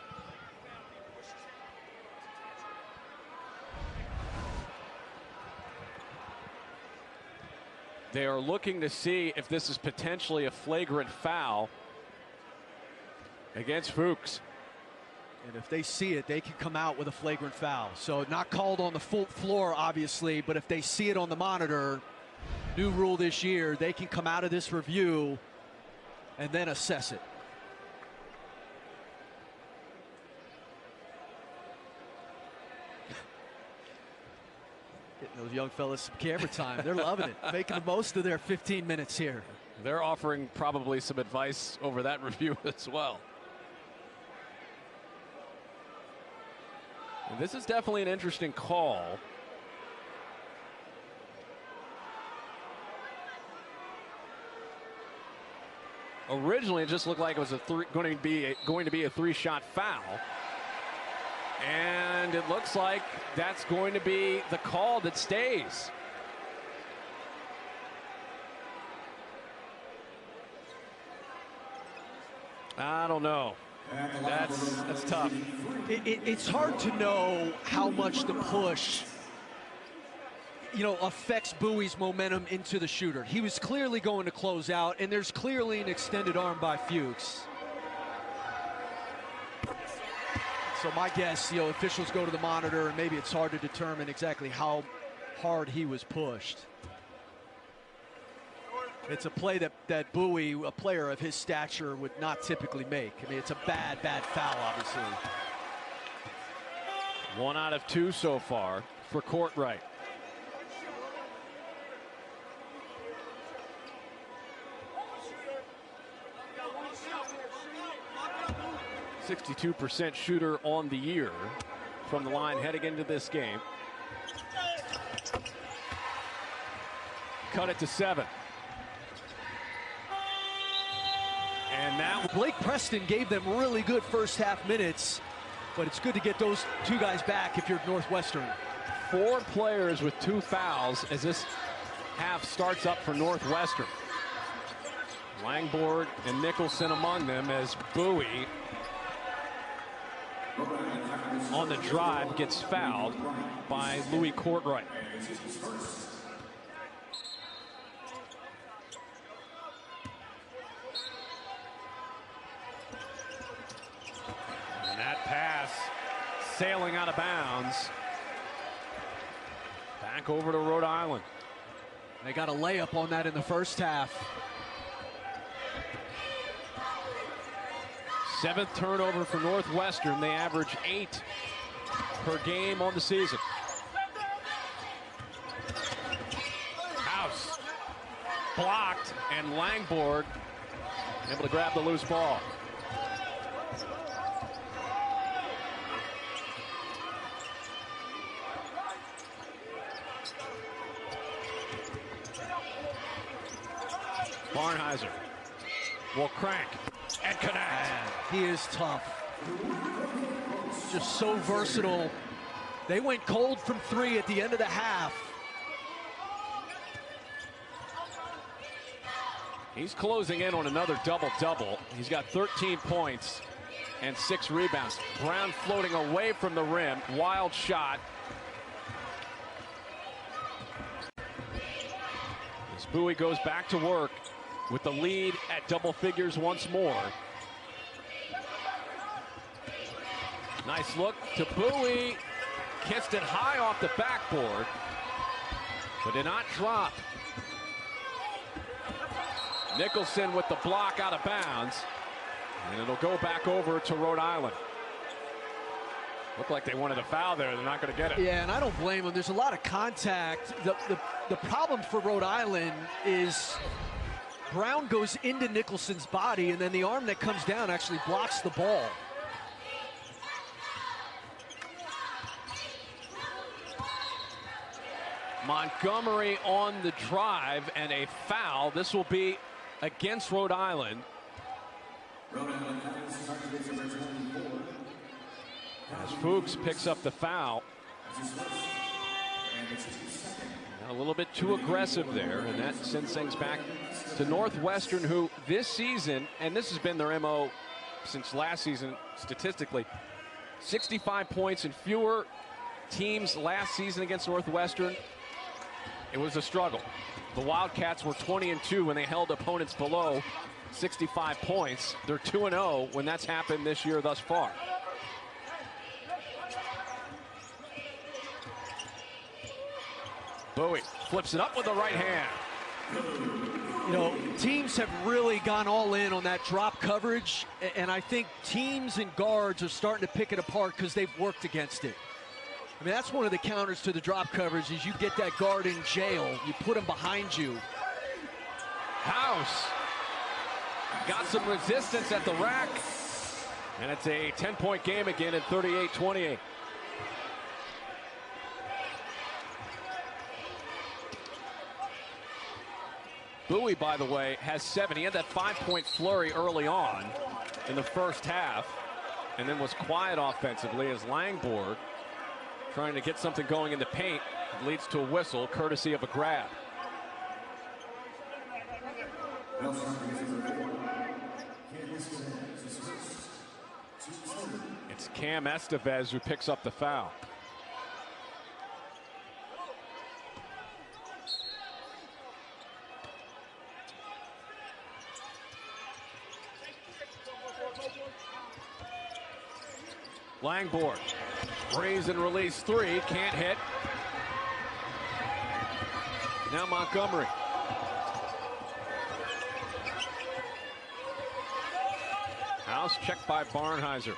S1: They are looking to see if this is potentially a flagrant foul against Fuchs.
S2: And if they see it, they can come out with a flagrant foul. So not called on the full floor, obviously, but if they see it on the monitor, new rule this year, they can come out of this review and then assess it. Getting those young fellas some camera time. They're loving it, making the most of their 15 minutes here.
S1: They're offering probably some advice over that review as well. And this is definitely an interesting call. Originally, it just looked like it was going to be a three-shot foul. And it looks like that's going to be the call that stays. I don't know. That's tough.
S2: It's hard to know how much the push, affects Bowie's momentum into the shooter. He was clearly going to close out, and there's clearly an extended arm by Fuchs. So my guess, officials go to the monitor, and maybe it's hard to determine exactly how hard he was pushed. It's a play that Bowie, a player of his stature, would not typically make. I mean, it's a bad foul, obviously.
S1: 1 out of 2 so far for Courtright. .62% shooter on the year from the line heading into this game. Cut it to 7. And now
S2: Blake Preston gave them really good first half minutes, but it's good to get those two guys back if you're Northwestern.
S1: 4 players with 2 fouls as this half starts up for Northwestern. Langford and Nicholson among them as Bowie on the drive gets fouled by Louis Courtright. And that pass sailing out of bounds. Back over to Rhode Island.
S2: They got a layup on that in the first half.
S1: 7th turnover for Northwestern. They average 8 per game on the season. House blocked, and Langford able to grab the loose ball. Barnheiser will crank and connect.
S2: He is tough. Just so versatile. They went cold from 3 at the end of the half.
S1: He's closing in on another double-double. He's got 13 points and 6 rebounds. Brown floating away from the rim. Wild shot. As Bowie goes back to work with the lead at double figures once more. Nice look to Bowie. Kissed it high off the backboard, but did not drop. Nicholson with the block out of bounds, and it'll go back over to Rhode Island. Looked like they wanted a foul there. They're not going to get it.
S2: Yeah, and I don't blame them. There's a lot of contact. The problem for Rhode Island is Brown goes into Nicholson's body, and then the arm that comes down actually blocks the ball.
S1: Montgomery on the drive and a foul. This will be against Rhode Island. As Fuchs picks up the foul. A little bit too aggressive there, and that sends things back to Northwestern, who this season, and this has been their MO since last season statistically, 65 points and fewer teams last season against Northwestern. It was a struggle. The Wildcats were 20-2 when they held opponents below 65 points. They're 2-0 when that's happened this year thus far. Bowie flips it up with the right hand.
S2: You know, teams have really gone all in on that drop coverage, and I think teams and guards are starting to pick it apart because they've worked against it. I mean, that's one of the counters to the drop coverage is you get that guard in jail. You put him behind you.
S1: House got some resistance at the rack, and it's a 10-point game again at 38-28. Bowie, by the way, has 7. He had that 5-point flurry early on in the first half, and then was quiet offensively as Langford, trying to get something going in the paint, leads to a whistle, courtesy of a grab. It's Cam Estevez who picks up the foul. Langford, raise and release 3, can't hit. Now Montgomery. House checked by Barnheiser.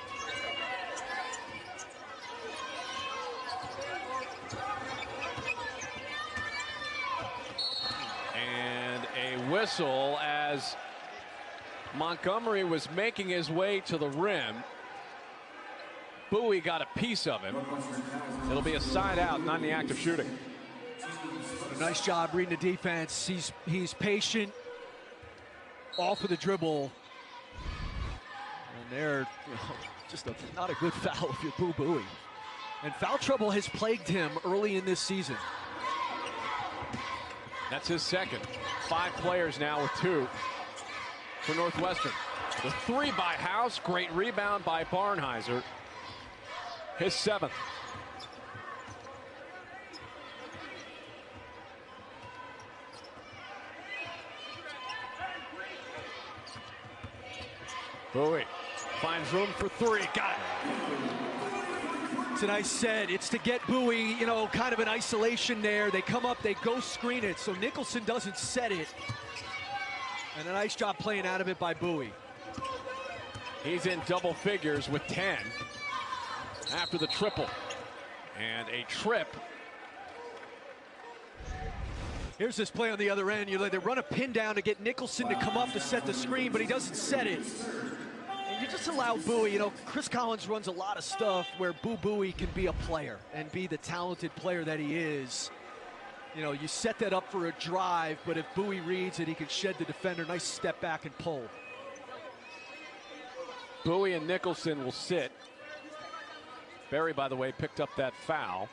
S1: And a whistle as Montgomery was making his way to the rim. Bowie got a piece of him. It'll be a side out, not in the act of shooting.
S2: Nice job reading the defense. He's patient, off of the dribble. And they're just not a good foul if you're Bowie. And foul trouble has plagued him early in this season.
S1: That's his second. 5 players now with 2. for Northwestern. The three by House, great rebound by Barnheiser. His 7th. Bowie finds room for 3, got it.
S2: It's a nice set. It's to get Bowie, you know, kind of in isolation there. They come up, they go screen it, so Nicholson doesn't set it. And a nice job playing out of it by Bowie.
S1: He's in double figures with 10 after the triple. And a trip.
S2: Here's this play on the other end. They run a pin down to get Nicholson to come up to set the screen, but he doesn't set it. And you just allow Bowie, you know, Chris Collins runs a lot of stuff where Bowie can be a player and be the talented player that he is. You know, you set that up for a drive, but if Bowie reads it, he can shed the defender. Nice step back and pull.
S1: Bowie and Nicholson will sit. Berry, by the way, picked up that foul.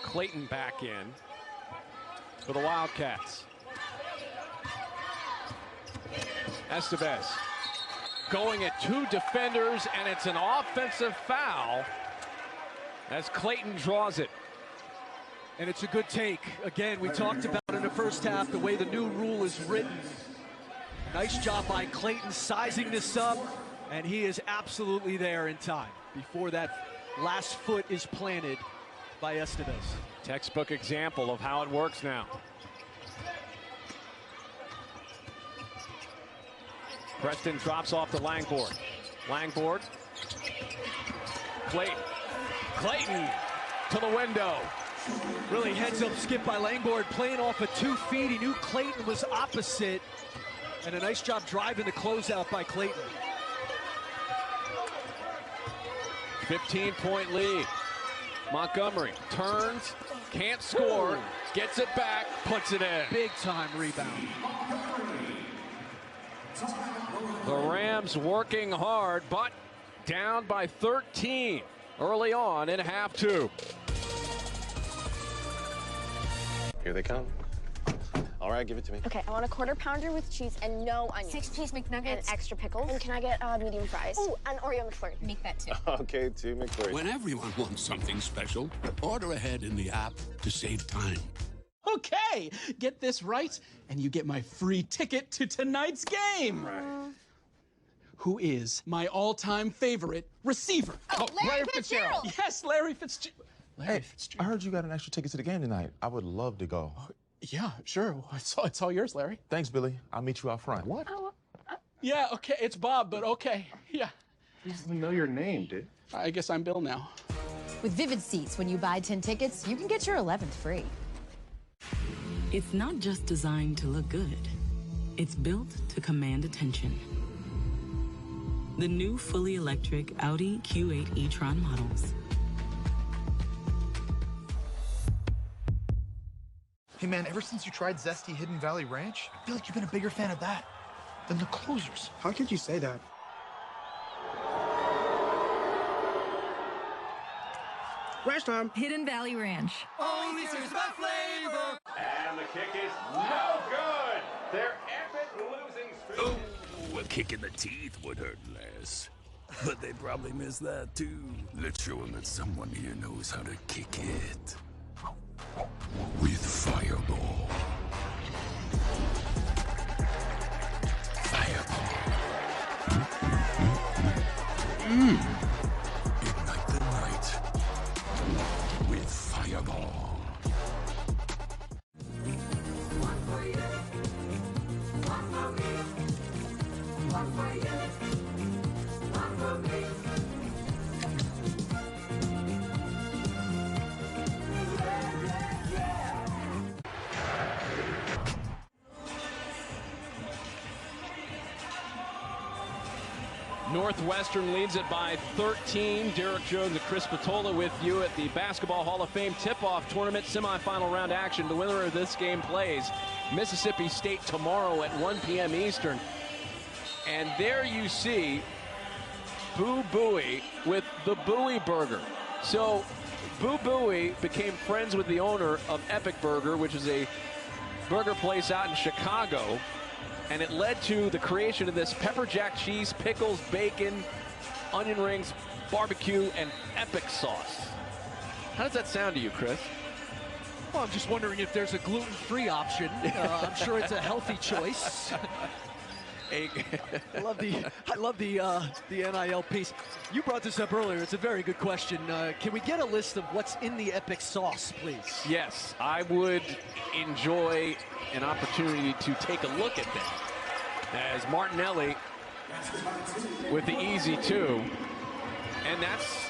S1: Clayton back in for the Wildcats. Estevez going at 2 defenders, and it's an offensive foul as Clayton draws it.
S2: And it's a good take. Again, we talked about in the first half the way the new rule is written. Nice job by Clayton sizing this up, and he is absolutely there in time before that last foot is planted by Estevez.
S1: Textbook example of how it works now. Preston drops off to Langford. Langford. Clayton to the window.
S2: Really heads up skip by Langford, playing off of 2 feet. He knew Clayton was opposite. And a nice job driving the closeout by Clayton.
S1: 15-point lead. Montgomery turns, can't score, gets it back, puts it in.
S2: Big time rebound.
S1: The Rams working hard, but down by 13 early on in half 2.
S15: Here they come. All right, give it to me.
S16: Okay, I want a quarter pounder with cheese and no onions.
S17: 6-piece McNuggets.
S16: And extra pickles. And can I get medium fries? Oh, an Oreo McFlurry.
S17: Make that 2.
S15: Okay, 2 McFlurries.
S18: When everyone wants something special, order ahead in the app to save time.
S19: Okay, get this right, and you get my free ticket to tonight's game.
S15: Right.
S19: Who is my all-time favorite receiver?
S17: Larry Fitzgerald.
S19: Yes, Larry Fitzgerald.
S20: Hey, I heard you got an extra ticket to the game tonight. I would love to go.
S19: Yeah, sure. It's all yours, Larry.
S20: Thanks, Billy. I'll meet you out front. What?
S19: Yeah, okay, it's Bob, but okay, yeah.
S20: He doesn't know your name, dude.
S19: I guess I'm Bill now.
S21: With Vivid Seats, when you buy 10 tickets, you can get your 11th free.
S22: It's not just designed to look good. It's built to command attention. The new fully electric Audi Q8 e-tron models.
S8: Hey man, ever since you tried Zesty Hidden Valley Ranch, I feel like you've been a bigger fan of that than the closers.
S9: How could you say that? Ranch time.
S21: Hidden Valley Ranch.
S3: Only serves by flavor.
S1: And the kick is no good. Their epic losing streak.
S18: Oh, a kick in the teeth would hurt less. But they probably miss that too. Let's show them that someone here knows how to kick it. With Fireball. Ignite the night with Fireball.
S1: Northwestern leads it by 13. Derek Jones and Chris Patola with you at the Basketball Hall of Fame tip-off tournament semifinal round action. The winner of this game plays Mississippi State tomorrow at 1 p.m. Eastern. And there you see Boo Buie with the Bowie Burger. So Boo Buie became friends with the owner of Epic Burger, which is a burger place out in Chicago. and it led to the creation of this pepper jack cheese, pickles, bacon, onion rings, barbecue, and epic sauce. How does that sound to you, Chris?
S2: Well, I'm just wondering if there's a gluten-free option. I'm sure it's a healthy choice. I love the NIL piece. You brought this up earlier. It's a very good question. Can we get a list of what's in the epic sauce, please?
S1: Yes, I would enjoy an opportunity to take a look at that. As Martinelli with the easy two. And that's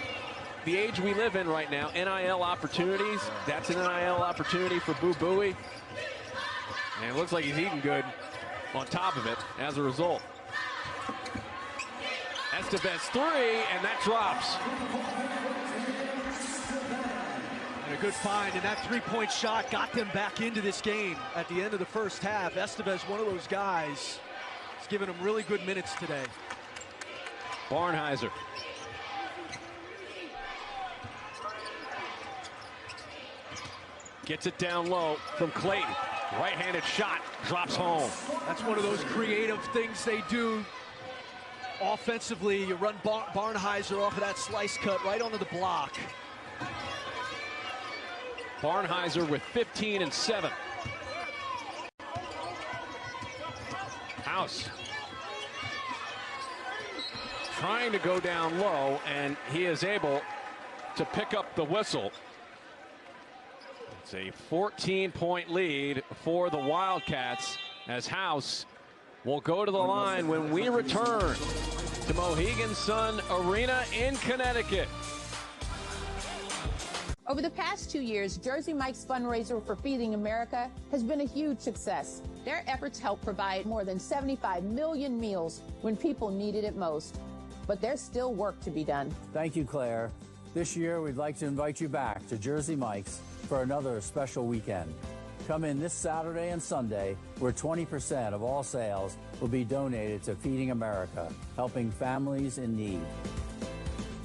S1: the age we live in right now. NIL opportunities. That's an NIL opportunity for Boo Buie. And it looks like he's eating good on top of it as a result. Estevez 3, and that drops.
S2: And a good find, and that three-point shot got them back into this game at the end of the first half. Estevez, one of those guys, is giving them really good minutes today.
S1: Barnhizer. Gets it down low from Clayton. Right-handed shot, drops home.
S2: That's one of those creative things they do offensively. You run Barnhizer off of that slice cut right onto the block.
S1: Barnhizer with 15 and 7. House trying to go down low, and he is able to pick up the whistle. It's a 14-point lead for the Wildcats as House will go to the line when we return to Mohegan Sun Arena in Connecticut.
S10: Over the past 2 years, Jersey Mike's fundraiser for Feeding America has been a huge success. Their efforts help provide more than 75 million meals when people needed it most. But there's still work to be done.
S11: Thank you, Claire. This year, we'd like to invite you back to Jersey Mike's for another special weekend. Come in this Saturday and Sunday, where 20% of all sales will be donated to Feeding America, helping families in need.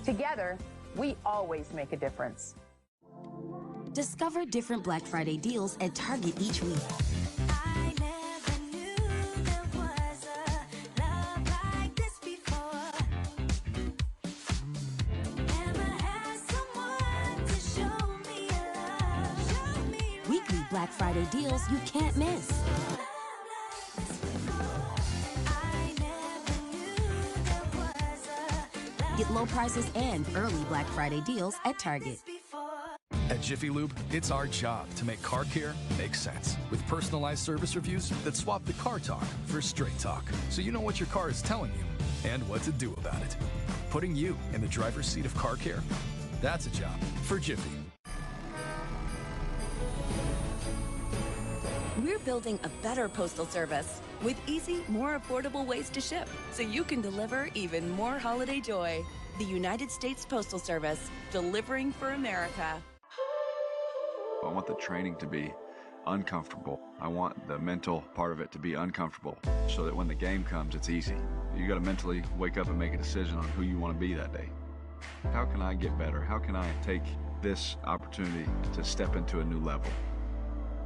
S10: Together, we always make a difference.
S21: Discover different Black Friday deals at Target each week.
S5: I never knew there was a love like this before. Never had someone to show me love.
S21: Weekly Black Friday deals you can't miss. Get low prices and early Black Friday deals at Target.
S13: At Jiffy Lube, it's our job to make car care make sense. With personalized service reviews that swap the car talk for straight talk, so you know what your car is telling you and what to do about it. Putting you in the driver's seat of car care, that's a job for Jiffy.
S14: We're building a better postal service with easy, more affordable ways to ship, so you can deliver even more holiday joy. The United States Postal Service, delivering for America.
S4: I want the training to be uncomfortable. I want the mental part of it to be uncomfortable so that when the game comes, it's easy. You got to mentally wake up and make a decision on who you want to be that day. How can I get better? How can I take this opportunity to step into a new level?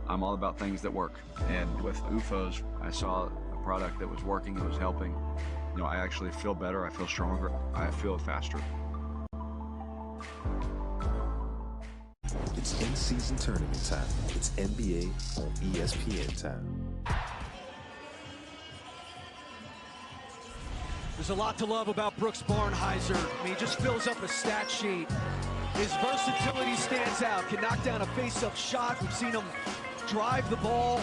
S4: I'm all about things that work. And with UFOs, I saw a product that was working, it was helping. You know, I actually feel better, I feel stronger, I feel faster.
S7: It's in-season tournament time. It's NBA on ESPN time.
S2: There's a lot to love about Brooks Barnhizer. I mean, he just fills up a stat sheet. His versatility stands out. Can knock down a face-up shot. We've seen him drive the ball.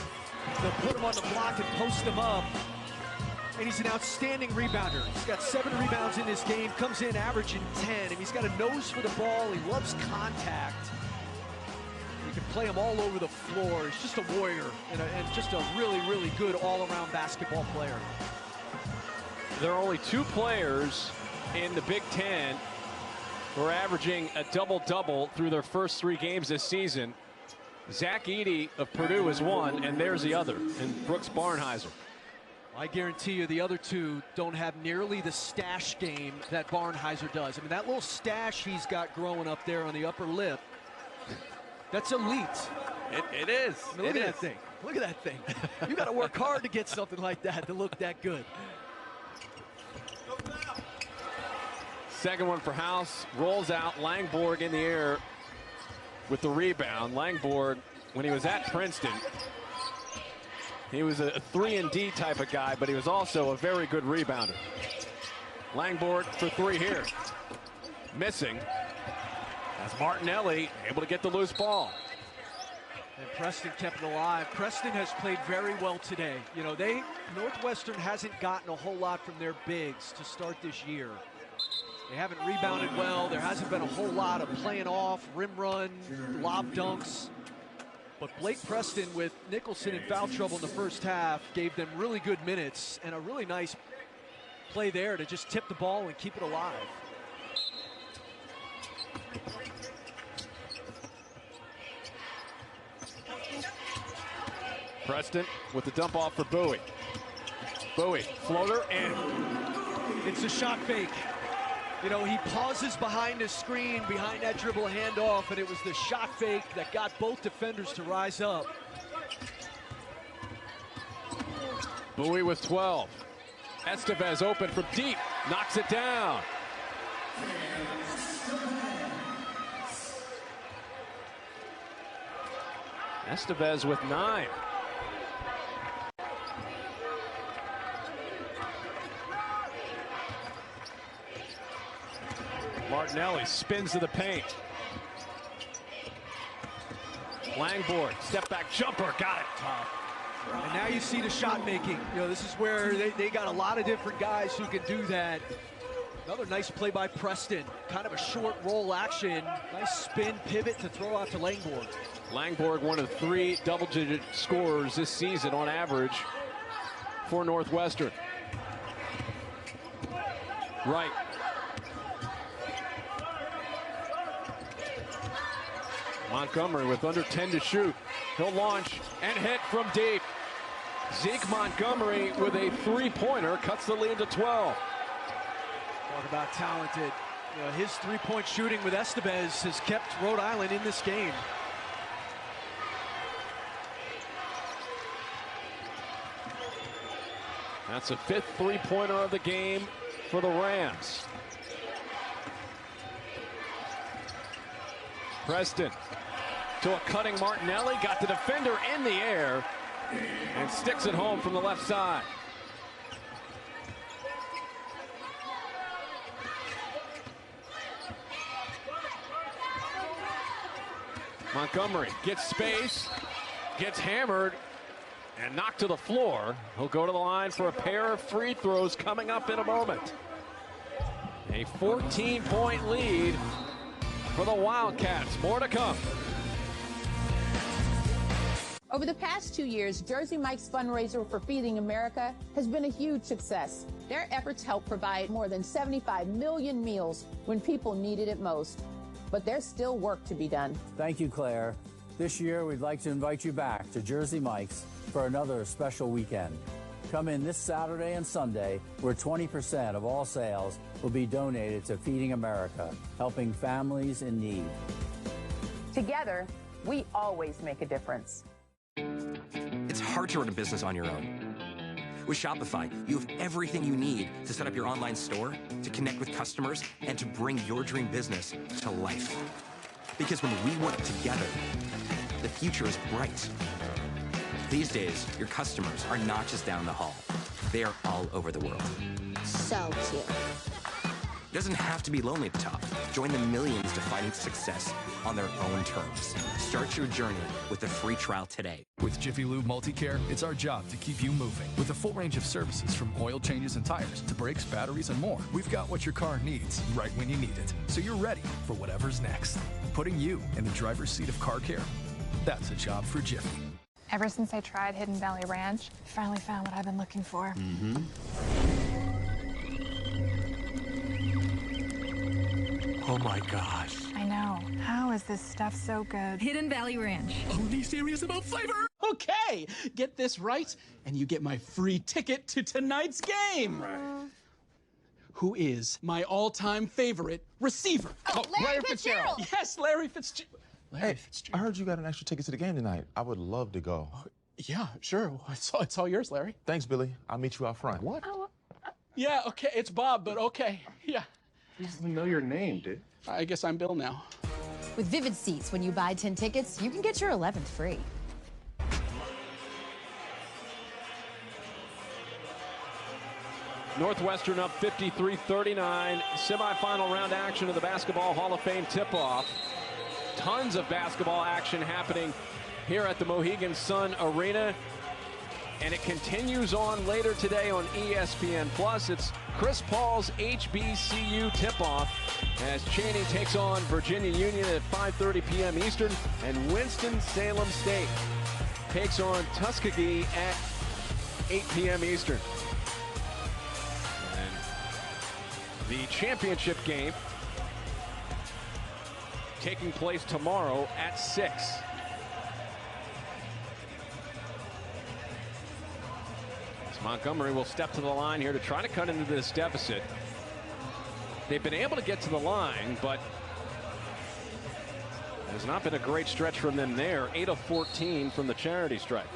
S2: They'll put him on the block and post him up. And he's an outstanding rebounder. He's got 7 rebounds in this game, comes in averaging 10, and he's got a nose for the ball. He loves contact. You can play him all over the floor. He's just a warrior and just a really, really good all-around basketball player.
S1: There are only 2 players in the Big Ten who are averaging a double-double through their first 3 games this season. Zach Edey of Purdue is one, and there's the other, and Brooks Barnhizer.
S2: I guarantee you the other 2 don't have nearly the stash game that Barnhizer does. I mean, that little stash he's got growing up there on the upper lip, that's elite.
S1: It is.
S2: I mean, look at that thing. Look at that thing. You got to work hard to get something like that to look that good.
S1: Second one for House. Rolls out. Langborg in the air with the rebound. Langborg, when he was at Princeton, he was a 3-and-D type of guy, but he was also a very good rebounder. Langborg for three here. Missing. As Martinelli able to get the loose ball.
S2: And Preston kept it alive. Preston has played very well today. You know, Northwestern hasn't gotten a whole lot from their bigs to start this year. They haven't rebounded well. There hasn't been a whole lot of playing off, rim run, lob dunks. But Blake Preston with Nicholson in foul trouble in the first half gave them really good minutes and a really nice play there to just tip the ball and keep it alive.
S1: Preston with the dump off for Bowie. Bowie, floater, and
S2: it's a shot fake. You know, he pauses behind his screen, behind that dribble handoff, and it was the shot fake that got both defenders to rise up.
S1: Bowie with 12. Estevez open from deep, knocks it down. Estevez with 9. Martinelli spins to the paint. Langborg, step back jumper, got it.
S2: And now you see the shot making. You know, this is where they got a lot of different guys who can do that. Another nice play by Preston. Kind of a short roll action. Nice spin pivot to throw out to Langborg.
S1: Langborg, one of 3 double-digit scorers this season on average for Northwestern. Right. Montgomery with under 10 to shoot. He'll launch and hit from deep. Zeke Montgomery with a 3-pointer cuts the lead to 12.
S2: Talk about talented. You know, his 3-point shooting with Estevez has kept Rhode Island in this game.
S1: That's a 5th 3-pointer of the game for the Rams. Preston to a cutting Martinelli, got the defender in the air and sticks it home from the left side. Montgomery gets space, gets hammered, and knocked to the floor. He'll go to the line for a pair of free throws coming up in a moment. A 14-point lead for the Wildcats. More to come.
S10: Over the past 2 years, Jersey Mike's fundraiser for Feeding America has been a huge success. Their efforts help provide more than 75 million meals when people needed it most. But there's still work to be done.
S11: Thank you, Claire. This year, we'd like to invite you back to Jersey Mike's for another special weekend. Come in this Saturday and Sunday, where 20% of all sales will be donated to Feeding America, helping families in need.
S10: Together, we always make a difference.
S6: It's hard to run a business on your own. With Shopify, you have everything you need to set up your online store, to connect with customers, and to bring your dream business to life. Because when we work together, the future is bright. These days, your customers are not just down the hall. They are all over the world.
S17: So cute.
S6: It doesn't have to be lonely at the top. Join the millions defining success on their own terms. Start your journey with a free trial today.
S13: With Jiffy Lube Multi-Care, it's our job to keep you moving. With a full range of services from oil changes and tires to brakes, batteries, and more, we've got what your car needs right when you need it. So you're ready for whatever's next. Putting you in the driver's seat of car care, that's a job for Jiffy.
S12: Ever since I tried Hidden Valley Ranch, I finally found what I've been looking for.
S15: Oh my gosh.
S12: I know. How is this stuff so good?
S14: Hidden Valley Ranch.
S19: Only serious about flavor. Okay, get this right, and you get my free ticket to tonight's game. Who is my all-time favorite receiver?
S16: Larry Fitzgerald.
S19: Yes, Larry Fitzgerald.
S20: Hey, I heard you got an extra ticket to the game tonight. I would love to go.
S19: Yeah, sure. It's all yours, Larry.
S20: Thanks, Billy. I'll meet you out front. What?
S19: Yeah, okay. It's Bob, but okay. Yeah.
S15: He doesn't know your name, dude.
S19: I guess I'm Bill now.
S8: With Vivid Seats, when you buy 10 tickets, you can get your 11th free.
S1: Northwestern up 53-39. Semifinal round action of the Basketball Hall of Fame tip-off. Tons of basketball action happening here at the Mohegan Sun Arena. And it continues on later today on ESPN+. It's Chris Paul's HBCU tip-off as Cheney takes on Virginia Union at 5:30 p.m. Eastern, and Winston-Salem State takes on Tuskegee at 8 p.m. Eastern. And the championship game taking place tomorrow at 6. Montgomery will step to the line here to try to cut into this deficit. They've been able to get to the line, but it has not been a great stretch from them there. 8 of 14 from the charity stripe.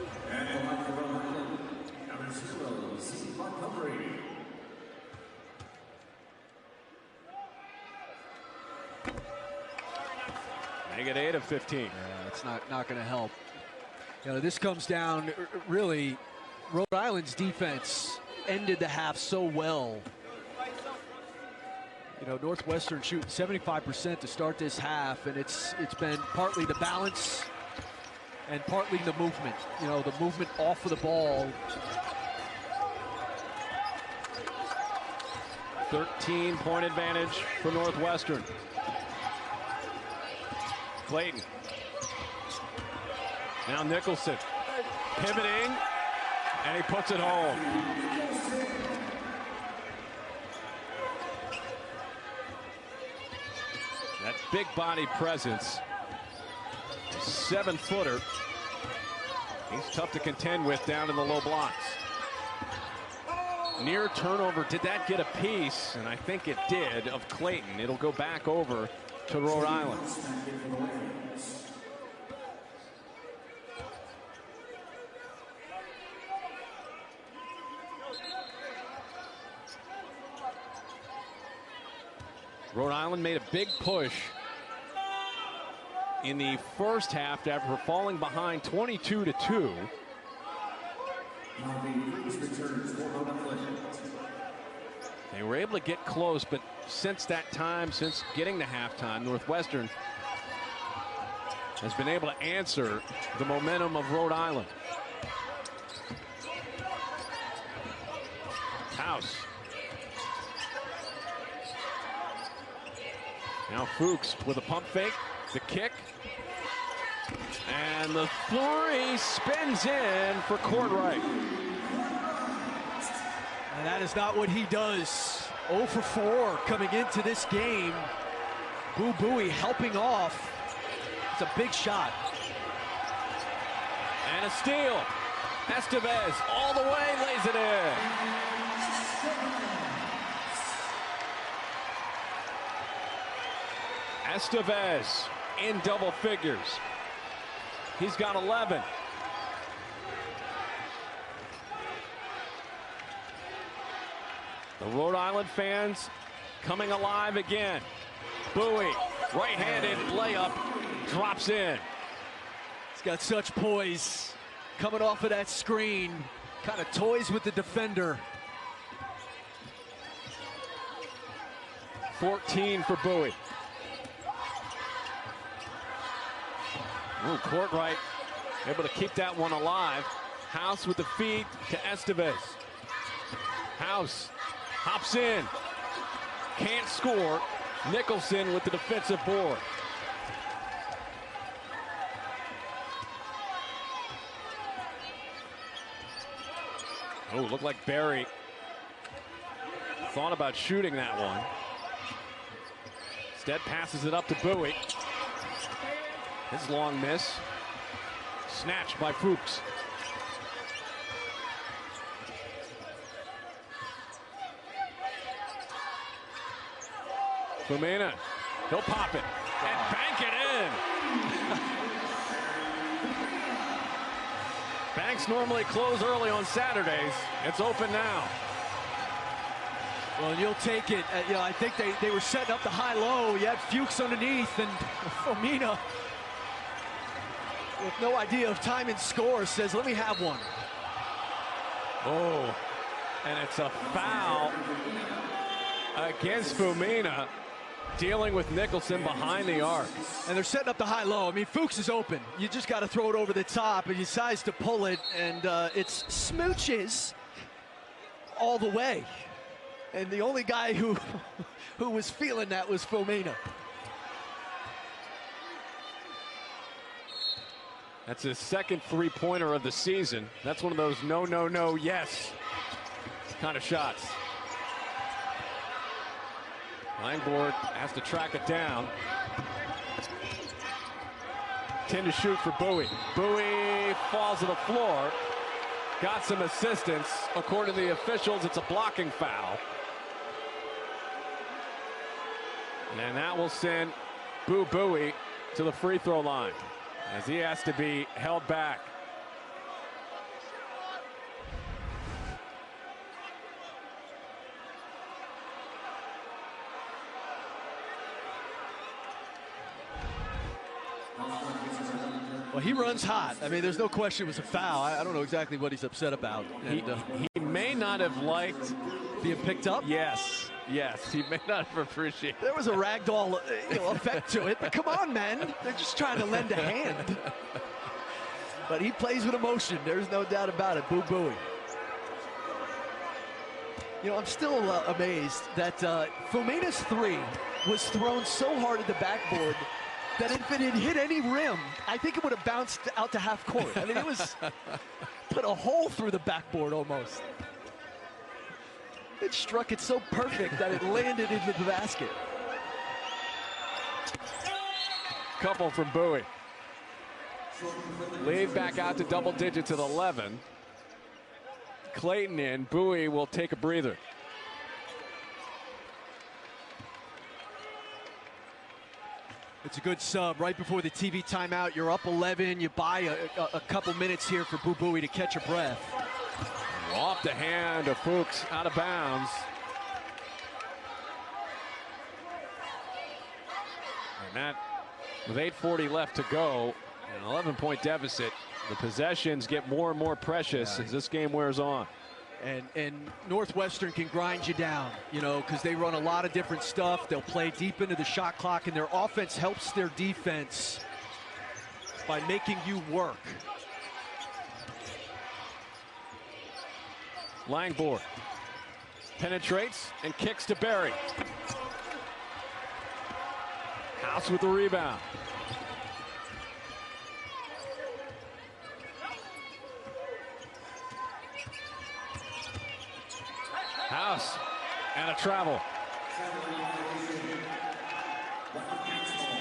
S1: Make it 8 of 15.
S2: Yeah, it's not going to help. You know, this comes down really. Rhode Island's defense ended the half so well. You know, Northwestern shooting 75% to start this half, and it's been partly the balance and partly the movement. You know, the movement off of the ball.
S1: 13-point advantage for Northwestern. Clayton. Now Nicholson pivoting. And he puts it home. That big body presence. 7-footer. He's tough to contend with down in the low blocks. Near turnover. Did that get a piece? And I think it did, of Clayton. It'll go back over to Rhode Island. Rhode Island made a big push in the first half after falling behind 22-2. They were able to get close, but since that time, since getting to halftime, Northwestern has been able to answer the momentum of Rhode Island. House. Now Fuchs with a pump fake, the kick, and the three spins in for Courtright.
S2: And that is not what he does. 0 for 4 coming into this game. Boo Buie helping off. It's a big shot.
S1: And a steal. Estevez all the way, lays it in. Estevez in double figures. He's got 11. The Rhode Island fans coming alive again. Buie, right-handed layup, drops in.
S2: He's got such poise. Coming off of that screen, kind of toys with the defender.
S1: 14 for Buie. Ooh, Courtright able to keep that one alive. House with the feed to Estevez. House hops in. Can't score. Nicholson with the defensive board. Oh, looked like Barry thought about shooting that one. Instead passes it up to Buie. His long miss. Snatched by Fuchs. Fumina, he'll pop it and bank it in. Banks normally close early on Saturdays. It's open now.
S2: Well, you'll take it. I think they were setting up the high-low. You had Fuchs underneath, and Fomina, with no idea of time and score, says, let me have one.
S1: Oh, and it's a foul against Fomina, dealing with Nicholson behind the arc.
S2: And they're setting up the high-low. I mean, Fuchs is open. You just got to throw it over the top, and he decides to pull it, and it's smooches all the way. And the only guy who was feeling that was Fomina.
S1: That's his second three-pointer of the season. That's one of those no, no, no, yes kind of shots. Langford has to track it down. 10 to shoot for Bowie. Bowie falls to the floor. Got some assistance. According to the officials, it's a blocking foul. And that will send Bowie to the free throw line as he has to be held back.
S2: Well, he runs hot. I mean, there's no question it was a foul. I don't know exactly what he's upset about. And,
S1: he may not have liked
S2: being picked up.
S1: Yes, he may not have appreciated.
S2: There was a ragdoll effect to it, but come on, man. They're just trying to lend a hand. But he plays with emotion. There's no doubt about it. Bowie. I'm still amazed that Fomina's three was thrown so hard at the backboard that if it had hit any rim, I think it would have bounced out to half court. I mean, it was put a hole through the backboard almost. It struck it so perfect that it landed into the basket.
S1: Couple from Bowie. Lead back out to double digits at 11. Clayton in. Bowie will take a breather.
S2: It's a good sub right before the TV timeout. You're up 11. You buy a couple minutes here for Bowie to catch a breath.
S1: Off the hand of Fuchs, out of bounds. And that, with 8:40 left to go, an 11-point deficit, the possessions get more and more precious as this game wears on.
S2: And Northwestern can grind you down, because they run a lot of different stuff. They'll play deep into the shot clock, and their offense helps their defense by making you work.
S1: Langford penetrates and kicks to Barry. House with the rebound. House and a travel.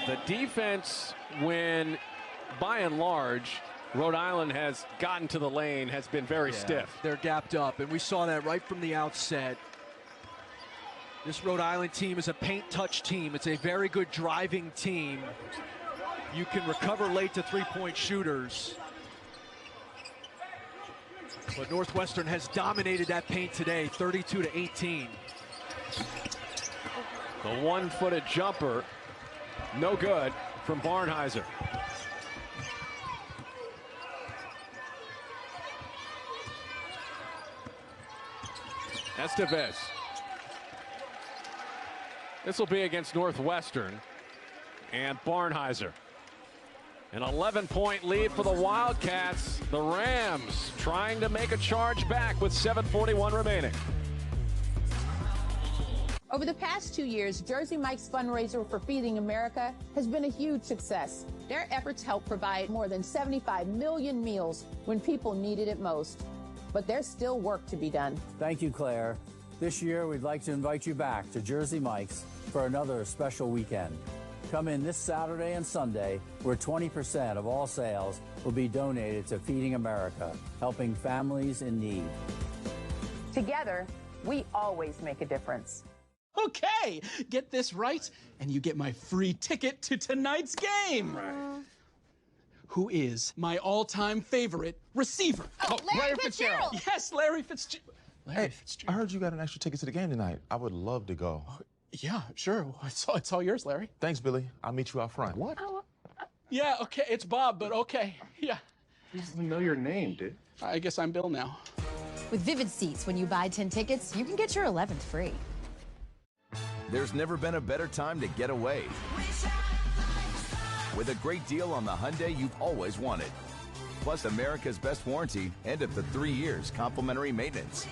S1: The defense, when by and large Rhode Island has gotten to the lane, has been very stiff.
S2: They're gapped up, and we saw that right from the outset. This Rhode Island team is a paint-touch team. It's a very good driving team. You can recover late to three-point shooters. But Northwestern has dominated that paint today, 32-18.
S1: The one-footed jumper, no good from Barnheiser. Estevez. This will be against Northwestern and Barnheiser. An 11-point lead for the Wildcats. The Rams trying to make a charge back with 7:41 remaining.
S10: Over the past 2 years, Jersey Mike's fundraiser for Feeding America has been a huge success. Their efforts help provide more than 75 million meals when people needed it most. But there's still work to be done.
S11: Thank you, Claire. This year, we'd like to invite you back to Jersey Mike's for another special weekend. Come in this Saturday and Sunday, where 20% of all sales will be donated to Feeding America, helping families in need.
S10: Together, we always make a difference.
S19: Okay, get this right, and you get my free ticket to tonight's game. Who is my all-time favorite receiver?
S16: Oh, Larry Fitzgerald.
S19: Yes, Larry Fitzgerald.
S20: Hey, I heard you got an extra ticket to the game tonight. I would love to go.
S19: Yeah, sure. It's all yours, Larry.
S20: Thanks, Billy. I'll meet you out front.
S15: What?
S19: Yeah, okay, it's Bob, but okay. Yeah.
S15: He doesn't know your name, dude.
S19: I guess I'm Bill now.
S8: With Vivid Seats, when you buy 10 tickets, you can get your 11th free.
S9: There's never been a better time to get away. With a great deal on the Hyundai you've always wanted. Plus America's best warranty and up to 3 years complimentary maintenance.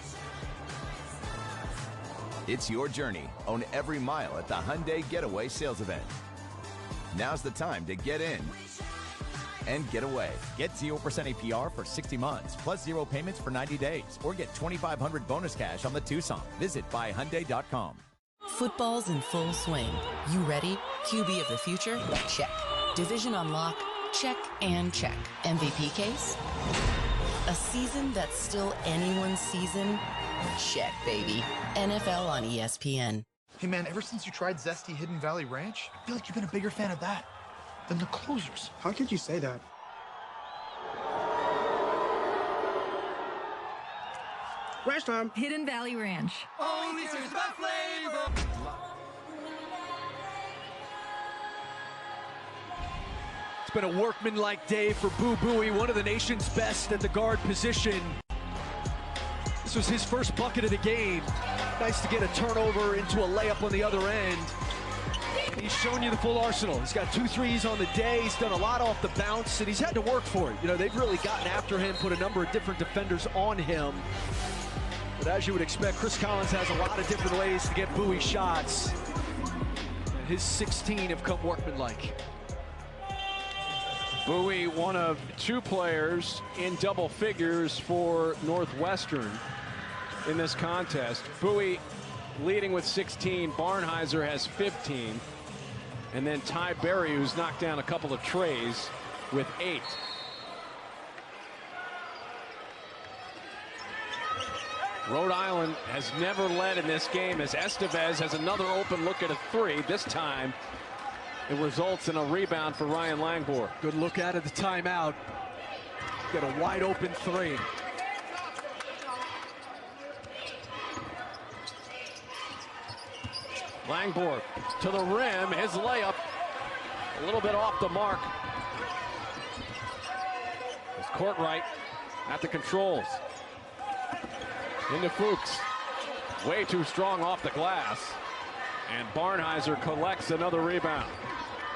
S9: It's your journey. Own every mile at the Hyundai Getaway Sales Event. Now's the time to get in and get away.
S22: Get 0% APR for 60 months, plus 0 payments for 90 days, or get $2,500 bonus cash on the Tucson. Visit buyhyundai.com.
S23: Football's in full swing. You ready? QB of the future? Check. Division on lock? Check and check. MVP case? A season that's still anyone's season? Check, baby. NFL on ESPN.
S24: Hey, man, ever since you tried Zesty Hidden Valley Ranch, I feel like you've been a bigger fan of that than the closers.
S25: How could you say that? Ranch time.
S26: Hidden Valley Ranch.
S25: Only choose my flavor.
S2: It's been a workmanlike day for Boo Buie, one of the nation's best at the guard position. This was his first bucket of the game. Nice to get a turnover into a layup on the other end. And he's shown you the full arsenal. He's got 2 threes on the day. He's done a lot off the bounce, and he's had to work for it. You know, they've really gotten after him, put a number of different defenders on him. But as you would expect, Chris Collins has a lot of different ways to get Buie shots. And his 16 have come workmanlike.
S1: Buie, one of 2 players in double figures for Northwestern in this contest. Buie leading with 16. Barnheiser has 15. And then Ty Berry, who's knocked down a couple of trays, with 8. Rhode Island has never led in this game as Estevez has another open look at a 3. This time it results in a rebound for Ryan Langborg.
S2: Good look out of the timeout. Got a wide open 3.
S1: Langborg to the rim, his layup a little bit off the mark. It's Courtright at the controls. Into Fuchs, way too strong off the glass, and Barnheiser collects another rebound.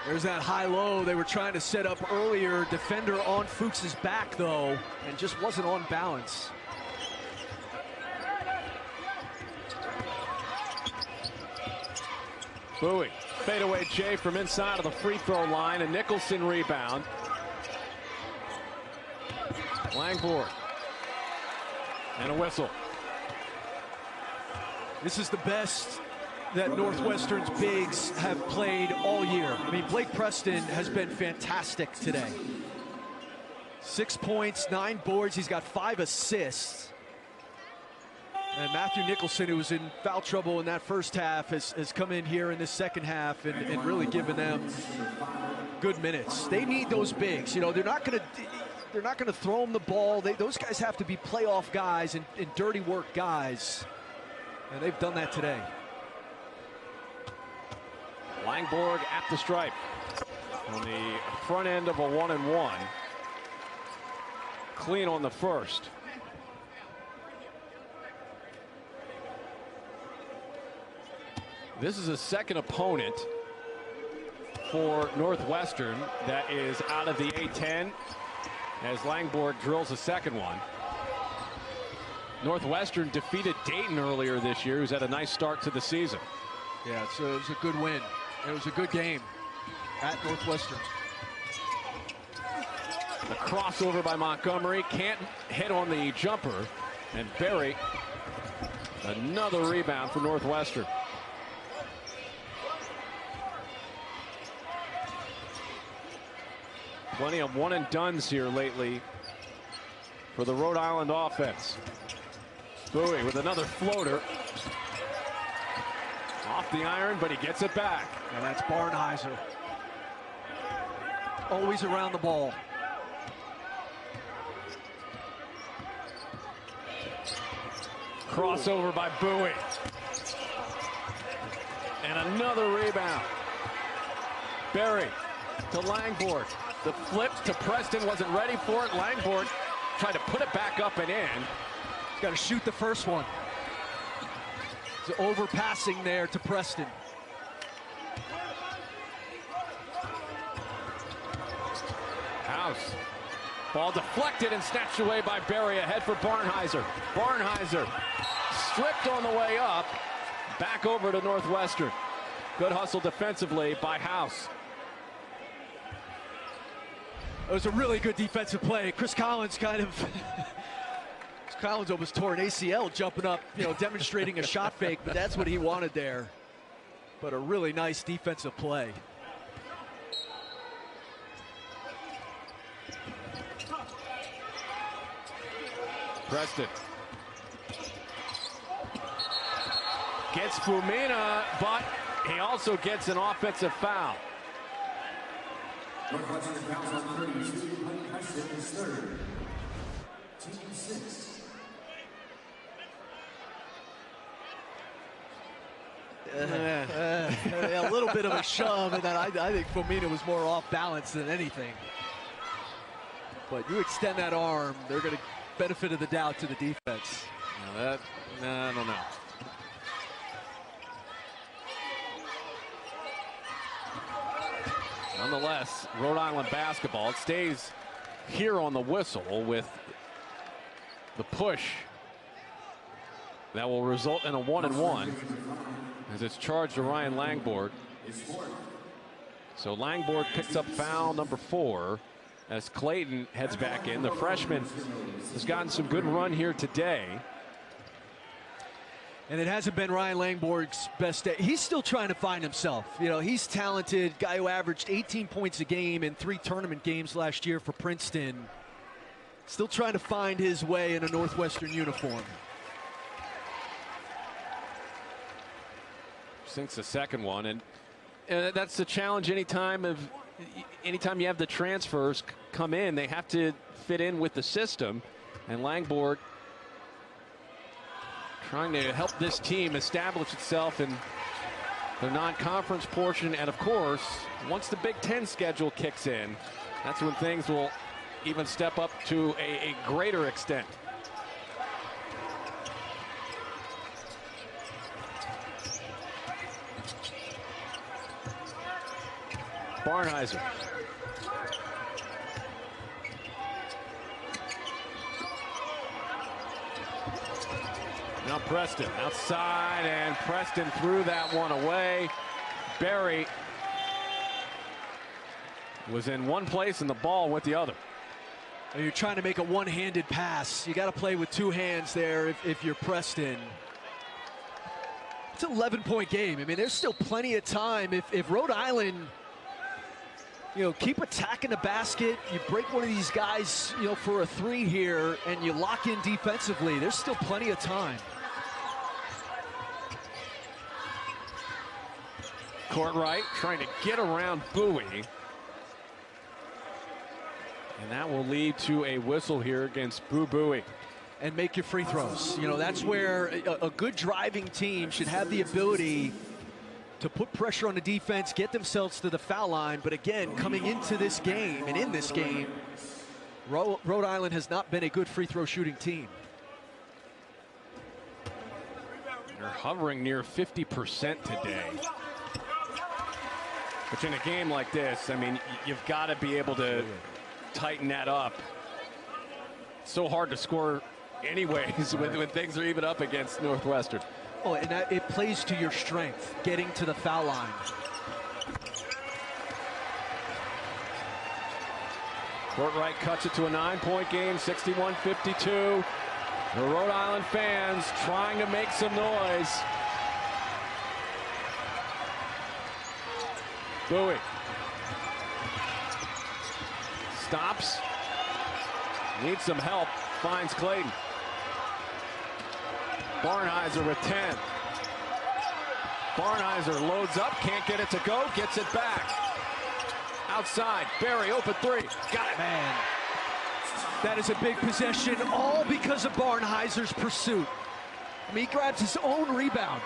S2: There's that high-low they were trying to set up earlier. Defender on Fuchs' back, though, and just wasn't on balance.
S1: Buie, fadeaway J from inside of the free throw line, a Nicholson rebound. Langborg, and a whistle.
S2: This is the best that Northwestern's bigs have played all year. I mean, Blake Preston has been fantastic today. 6 points, 9 boards. He's got 5 assists. And Matthew Nicholson, who was in foul trouble in that first half, has come in here in this second half and really given them good minutes. They need those bigs. You know, they're not going to throw them the ball. Those guys have to be playoff guys and dirty work guys. And they've done that today.
S1: Langborg at the stripe on the front end of a 1-and-1. Clean on the first. This is a second opponent for Northwestern that is out of the A-10 as Langborg drills a second one. Northwestern defeated Dayton earlier this year, who's had a nice start to the season.
S2: Yeah, it was a good win. It was a good game at Northwestern.
S1: The crossover by Montgomery, can't hit on the jumper, and Berry, another rebound for Northwestern. Plenty of one-and-dones here lately for the Rhode Island offense. Buie with another floater. Off the iron, but he gets it back.
S2: And that's Barnheiser. Always around the ball.
S1: Crossover by Bowie. And another rebound. Berry to Langford. The flip to Preston wasn't ready for it. Langford tried to put it back up and in.
S2: Got to shoot the first one. It's overpassing there to Preston.
S1: House. Ball deflected and snatched away by Berry. Ahead for Barnhizer. Barnhizer stripped on the way up. Back over to Northwestern. Good hustle defensively by House.
S2: It was a really good defensive play. Chris Collins kind of... Chris Collins almost tore an ACL jumping up, demonstrating a shot fake, but that's what he wanted there. But a really nice defensive play.
S1: Preston gets Fumina, but he also gets an offensive foul.
S3: Northwestern fouls on 32. Preston is third. Team 6.
S2: A little bit of a shove, and then I think Fumina was more off balance than anything. But you extend that arm, they're going to benefit of the doubt to the defense.
S1: I don't know. Nonetheless, Rhode Island basketball, it stays here on the whistle with the push that will result in a 1-and-1 as it's charged to Ryan Langford. So Langford picks up foul number 4 as Clayton heads back in. The freshman has gotten some good run here today.
S2: And it hasn't been Ryan Langford's best day. He's still trying to find himself. He's talented, guy who averaged 18 points a game in 3 tournament games last year for Princeton. Still trying to find his way in a Northwestern uniform.
S1: Sinks the second one, and that's the challenge anytime you have the transfers come in, they have to fit in with the system, and Langford trying to help this team establish itself in the non-conference portion. And of course, once the Big Ten schedule kicks in, that's when things will even step up to a greater extent. Barnhizer. Now Preston outside, and Preston threw that one away. Berry was in one place and the ball went the other.
S2: And you're trying to make a one-handed pass. You got to play with 2 hands there if you're Preston. It's an 11-point game. I mean, there's still plenty of time. If Rhode Island, keep attacking the basket, you break one of these guys, for a 3 here, and you lock in defensively, there's still plenty of time.
S1: Courtright trying to get around Bowie. And that will lead to a whistle here against Bowie.
S2: And make your free throws. That's where a good driving team should have the ability to put pressure on the defense, get themselves to the foul line. But again, coming into this game, and in this game, Rhode Island has not been a good free throw shooting team.
S1: They're hovering near 50% today. But in a game like this, I mean, you've got to be able to tighten that up. It's so hard to score anyways when things are even up against Northwestern.
S2: Oh, and it plays to your strength, getting to the foul line.
S1: Courtright cuts it to a 9-point game, 61-52. The Rhode Island fans trying to make some noise. Bowie stops, needs some help, finds Clayton. Barnhizer with 10. Barnhizer loads up, can't get it to go, gets it back. Outside, Berry, open 3, got it.
S2: Man, that is a big possession, all because of Barnhizer's pursuit. I mean, he grabs his own rebound.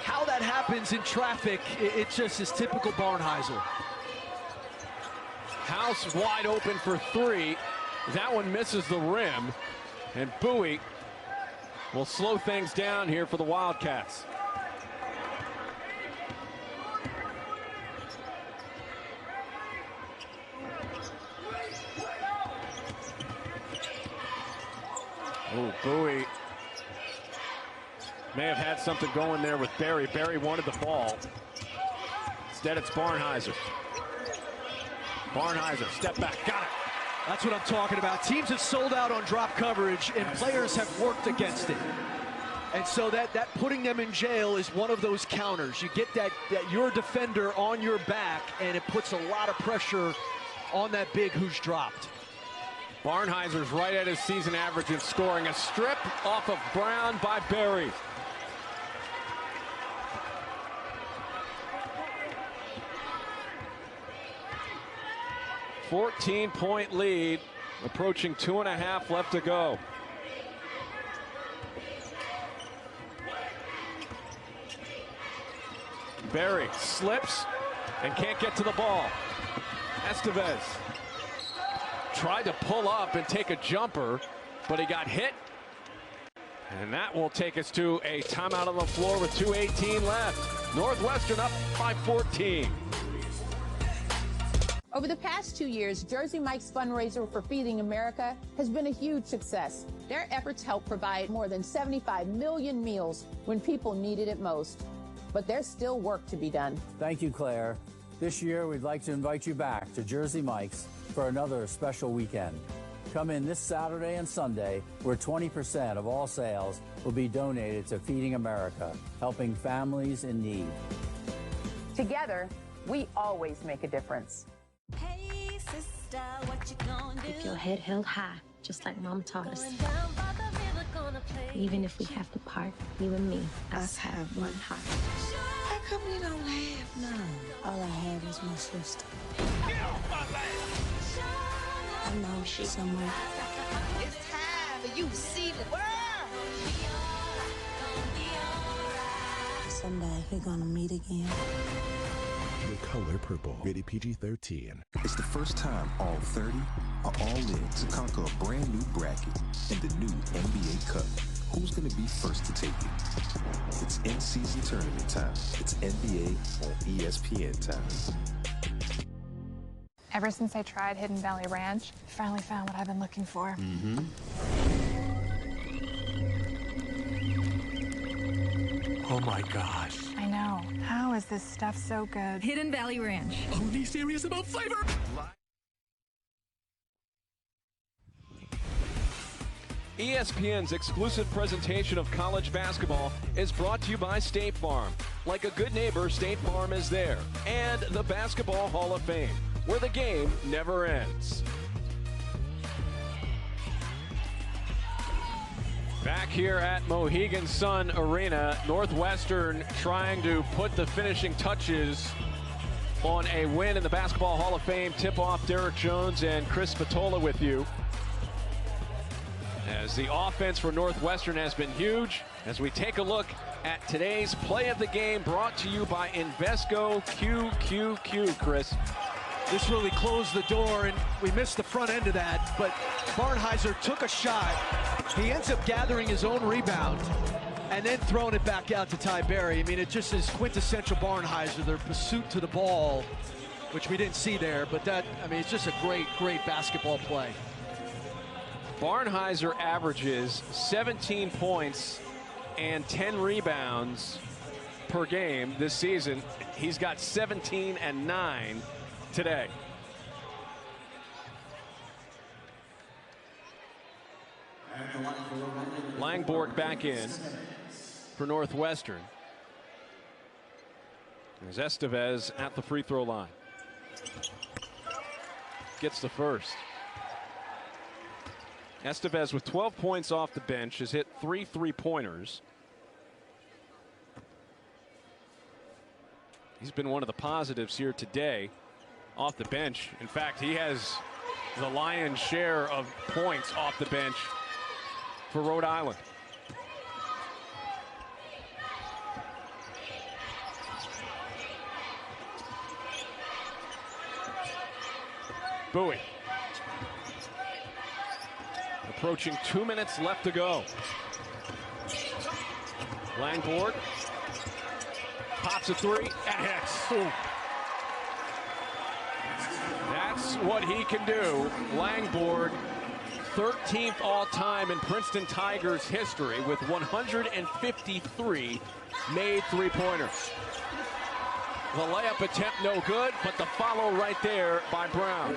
S2: How that happens in traffic, it just is typical Barnhizer.
S1: House wide open for three. That one misses the rim. And Bowie will slow things down here for the Wildcats. Oh, Bowie may have had something going there with Barry. Barry wanted the ball. Instead, it's Barnhizer. Barnhizer, step back, got it.
S2: That's what I'm talking about. Teams have sold out on drop coverage, and players have worked against it. And so that putting them in jail is one of those counters. You get that your defender on your back, and it puts a lot of pressure on that big who's dropped.
S1: Barnhizer's right at his season average in scoring. A strip off of Brown by Barry. $14-point lead, approaching 2.5 left to go. Barry slips and can't get to the ball. Estevez tried to pull up and take a jumper, but he got hit. And that will take us to a timeout on the floor with 2:18 left. Northwestern up by 14.
S10: Over the past 2 years, Jersey Mike's fundraiser for Feeding America has been a huge success. Their efforts help provide more than 75 million meals when people needed it most. But there's still work to be done.
S11: Thank you, Claire. This year, we'd like to invite you back to Jersey Mike's for another special weekend. Come in this Saturday and Sunday, where 20% of all sales will be donated to Feeding America, helping families in need.
S10: Together, we always make a difference.
S17: Hey, sister, what you gonna do?
S4: Keep your head held high, just like Mom taught us. Even if we have to part, you and me, us have one heart.
S17: How come you don't laugh now? All I have is my sister.
S25: Get off my land!
S17: I know she's somewhere.
S25: It's time for you to see the world!
S17: Someday we're gonna meet again.
S5: The color purple, rated PG-13.
S7: It's the first time all 30 are all in to conquer a brand new bracket in the new NBA Cup. Who's going to be first to take it? It's in-season tournament time. It's NBA on ESPN time.
S12: Ever since I tried Hidden Valley Ranch, I finally found what I've been looking for.
S5: Oh my gosh.
S12: I know. How is this stuff so good?
S18: Hidden Valley Ranch.
S5: Only serious about flavor.
S1: ESPN's exclusive presentation of college basketball is brought to you by State Farm. Like a good neighbor, State Farm is there. And the Basketball Hall of Fame, where the game never ends. Back here at Mohegan Sun Arena, Northwestern trying to put the finishing touches on a win in the Basketball Hall of Fame. Tip-off Derek Jones and Chris Spatola with you. As the offense for Northwestern has been huge, as we take a look at today's play of the game brought to you by Invesco QQQ, Chris.
S2: This really closed the door, and we missed the front end of that, but Barnhizer took a shot. He ends up gathering his own rebound and then throwing it back out to Ty Berry. I mean, it just is quintessential Barnhizer, their pursuit to the ball, which we didn't see there, but that, I mean, it's just a great, great basketball play.
S1: Barnhizer averages 17 points and 10 rebounds per game this season. He's got 17 and 9 today. Langborg back in for Northwestern. There's Estevez at the free throw line. Gets the first. Estevez with 12 points off the bench has hit 3 3-pointers. He's been one of the positives here today off the bench. In fact, he has the lion's share of points off the bench for Rhode Island. Bowie. Approaching 2 minutes left to go. Langford pops a three and hits. Ooh. That's what he can do. Langford, 13th all-time in Princeton Tigers history with 153 made three-pointers. The layup attempt no good, but the follow right there by Brown.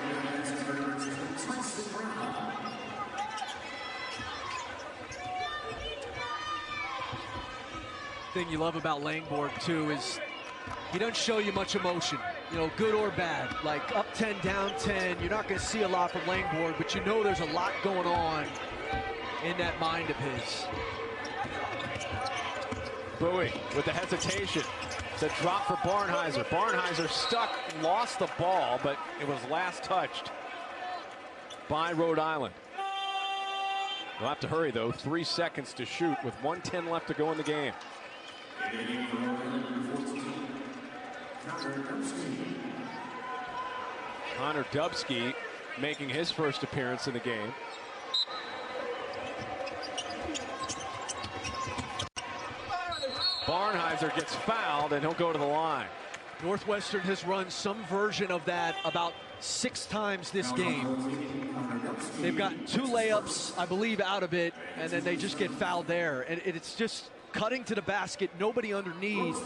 S2: Thing you love about Langford too is he doesn't show you much emotion, you know, good or bad. Like up 10, down 10, you're not going to see a lot from Langford, but you know there's a lot going on in that mind of his.
S1: Bowie with the hesitation. It's a drop for Barnheiser. Barnheiser stuck, lost the ball, but it was last touched by Rhode Island. They'll have to hurry, though. 3 seconds to shoot with 1:10 left to go in the game. Connor Dubsky making his first appearance in the game. Barnheiser gets fouled, and he'll go to the line.
S2: Northwestern has run some version of that about 6 times this game. They've gotten 2 layups, I believe, out of it, and then they just get fouled there. And it's just cutting to the basket, nobody underneath.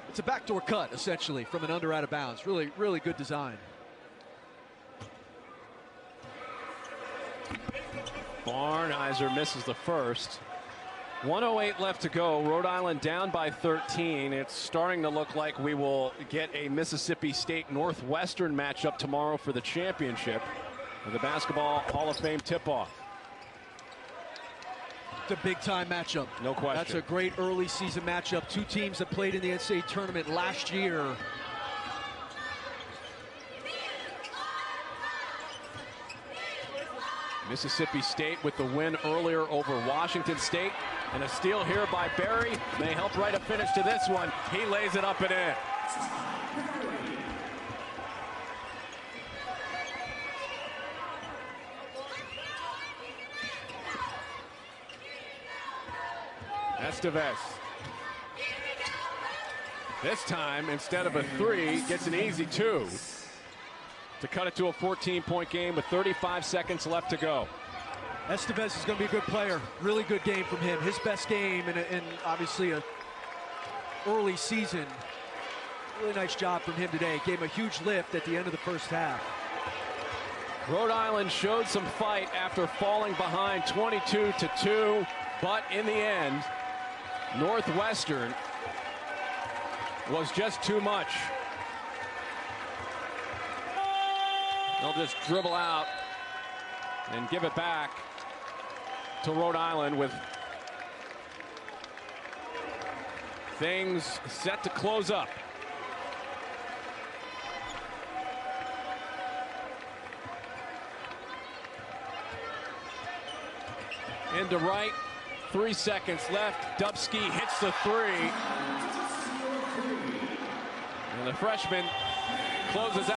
S2: It's a backdoor cut, essentially, from an under out of bounds. Really, really good design.
S1: Barnheiser misses the first. 1:08 left to go. Rhode Island down by 13. It's starting to look like we will get a Mississippi State Northwestern matchup tomorrow for the championship. The Basketball Hall of Fame tip-off.
S2: It's a big-time matchup.
S1: No question.
S2: That's a great early season matchup. 2 teams that played in the NCAA tournament last year.
S1: Mississippi State with the win earlier over Washington State. And a steal here by Berry may help write a finish to this one. He lays it up and in. Estevez. This time, instead of a 3, gets an easy 2 to cut it to a 14-point game with 35 seconds left to go.
S2: Estevez is going to be a good player. Really good game from him. His best game in obviously a early season. Really nice job from him today. Gave him a huge lift at the end of the first half.
S1: Rhode Island showed some fight after falling behind 22-2, but in the end, Northwestern was just too much. They'll just dribble out and give it back to Rhode Island with things set to close up. Into right, 3 seconds left. Dubsky hits the 3. And the freshman closes out.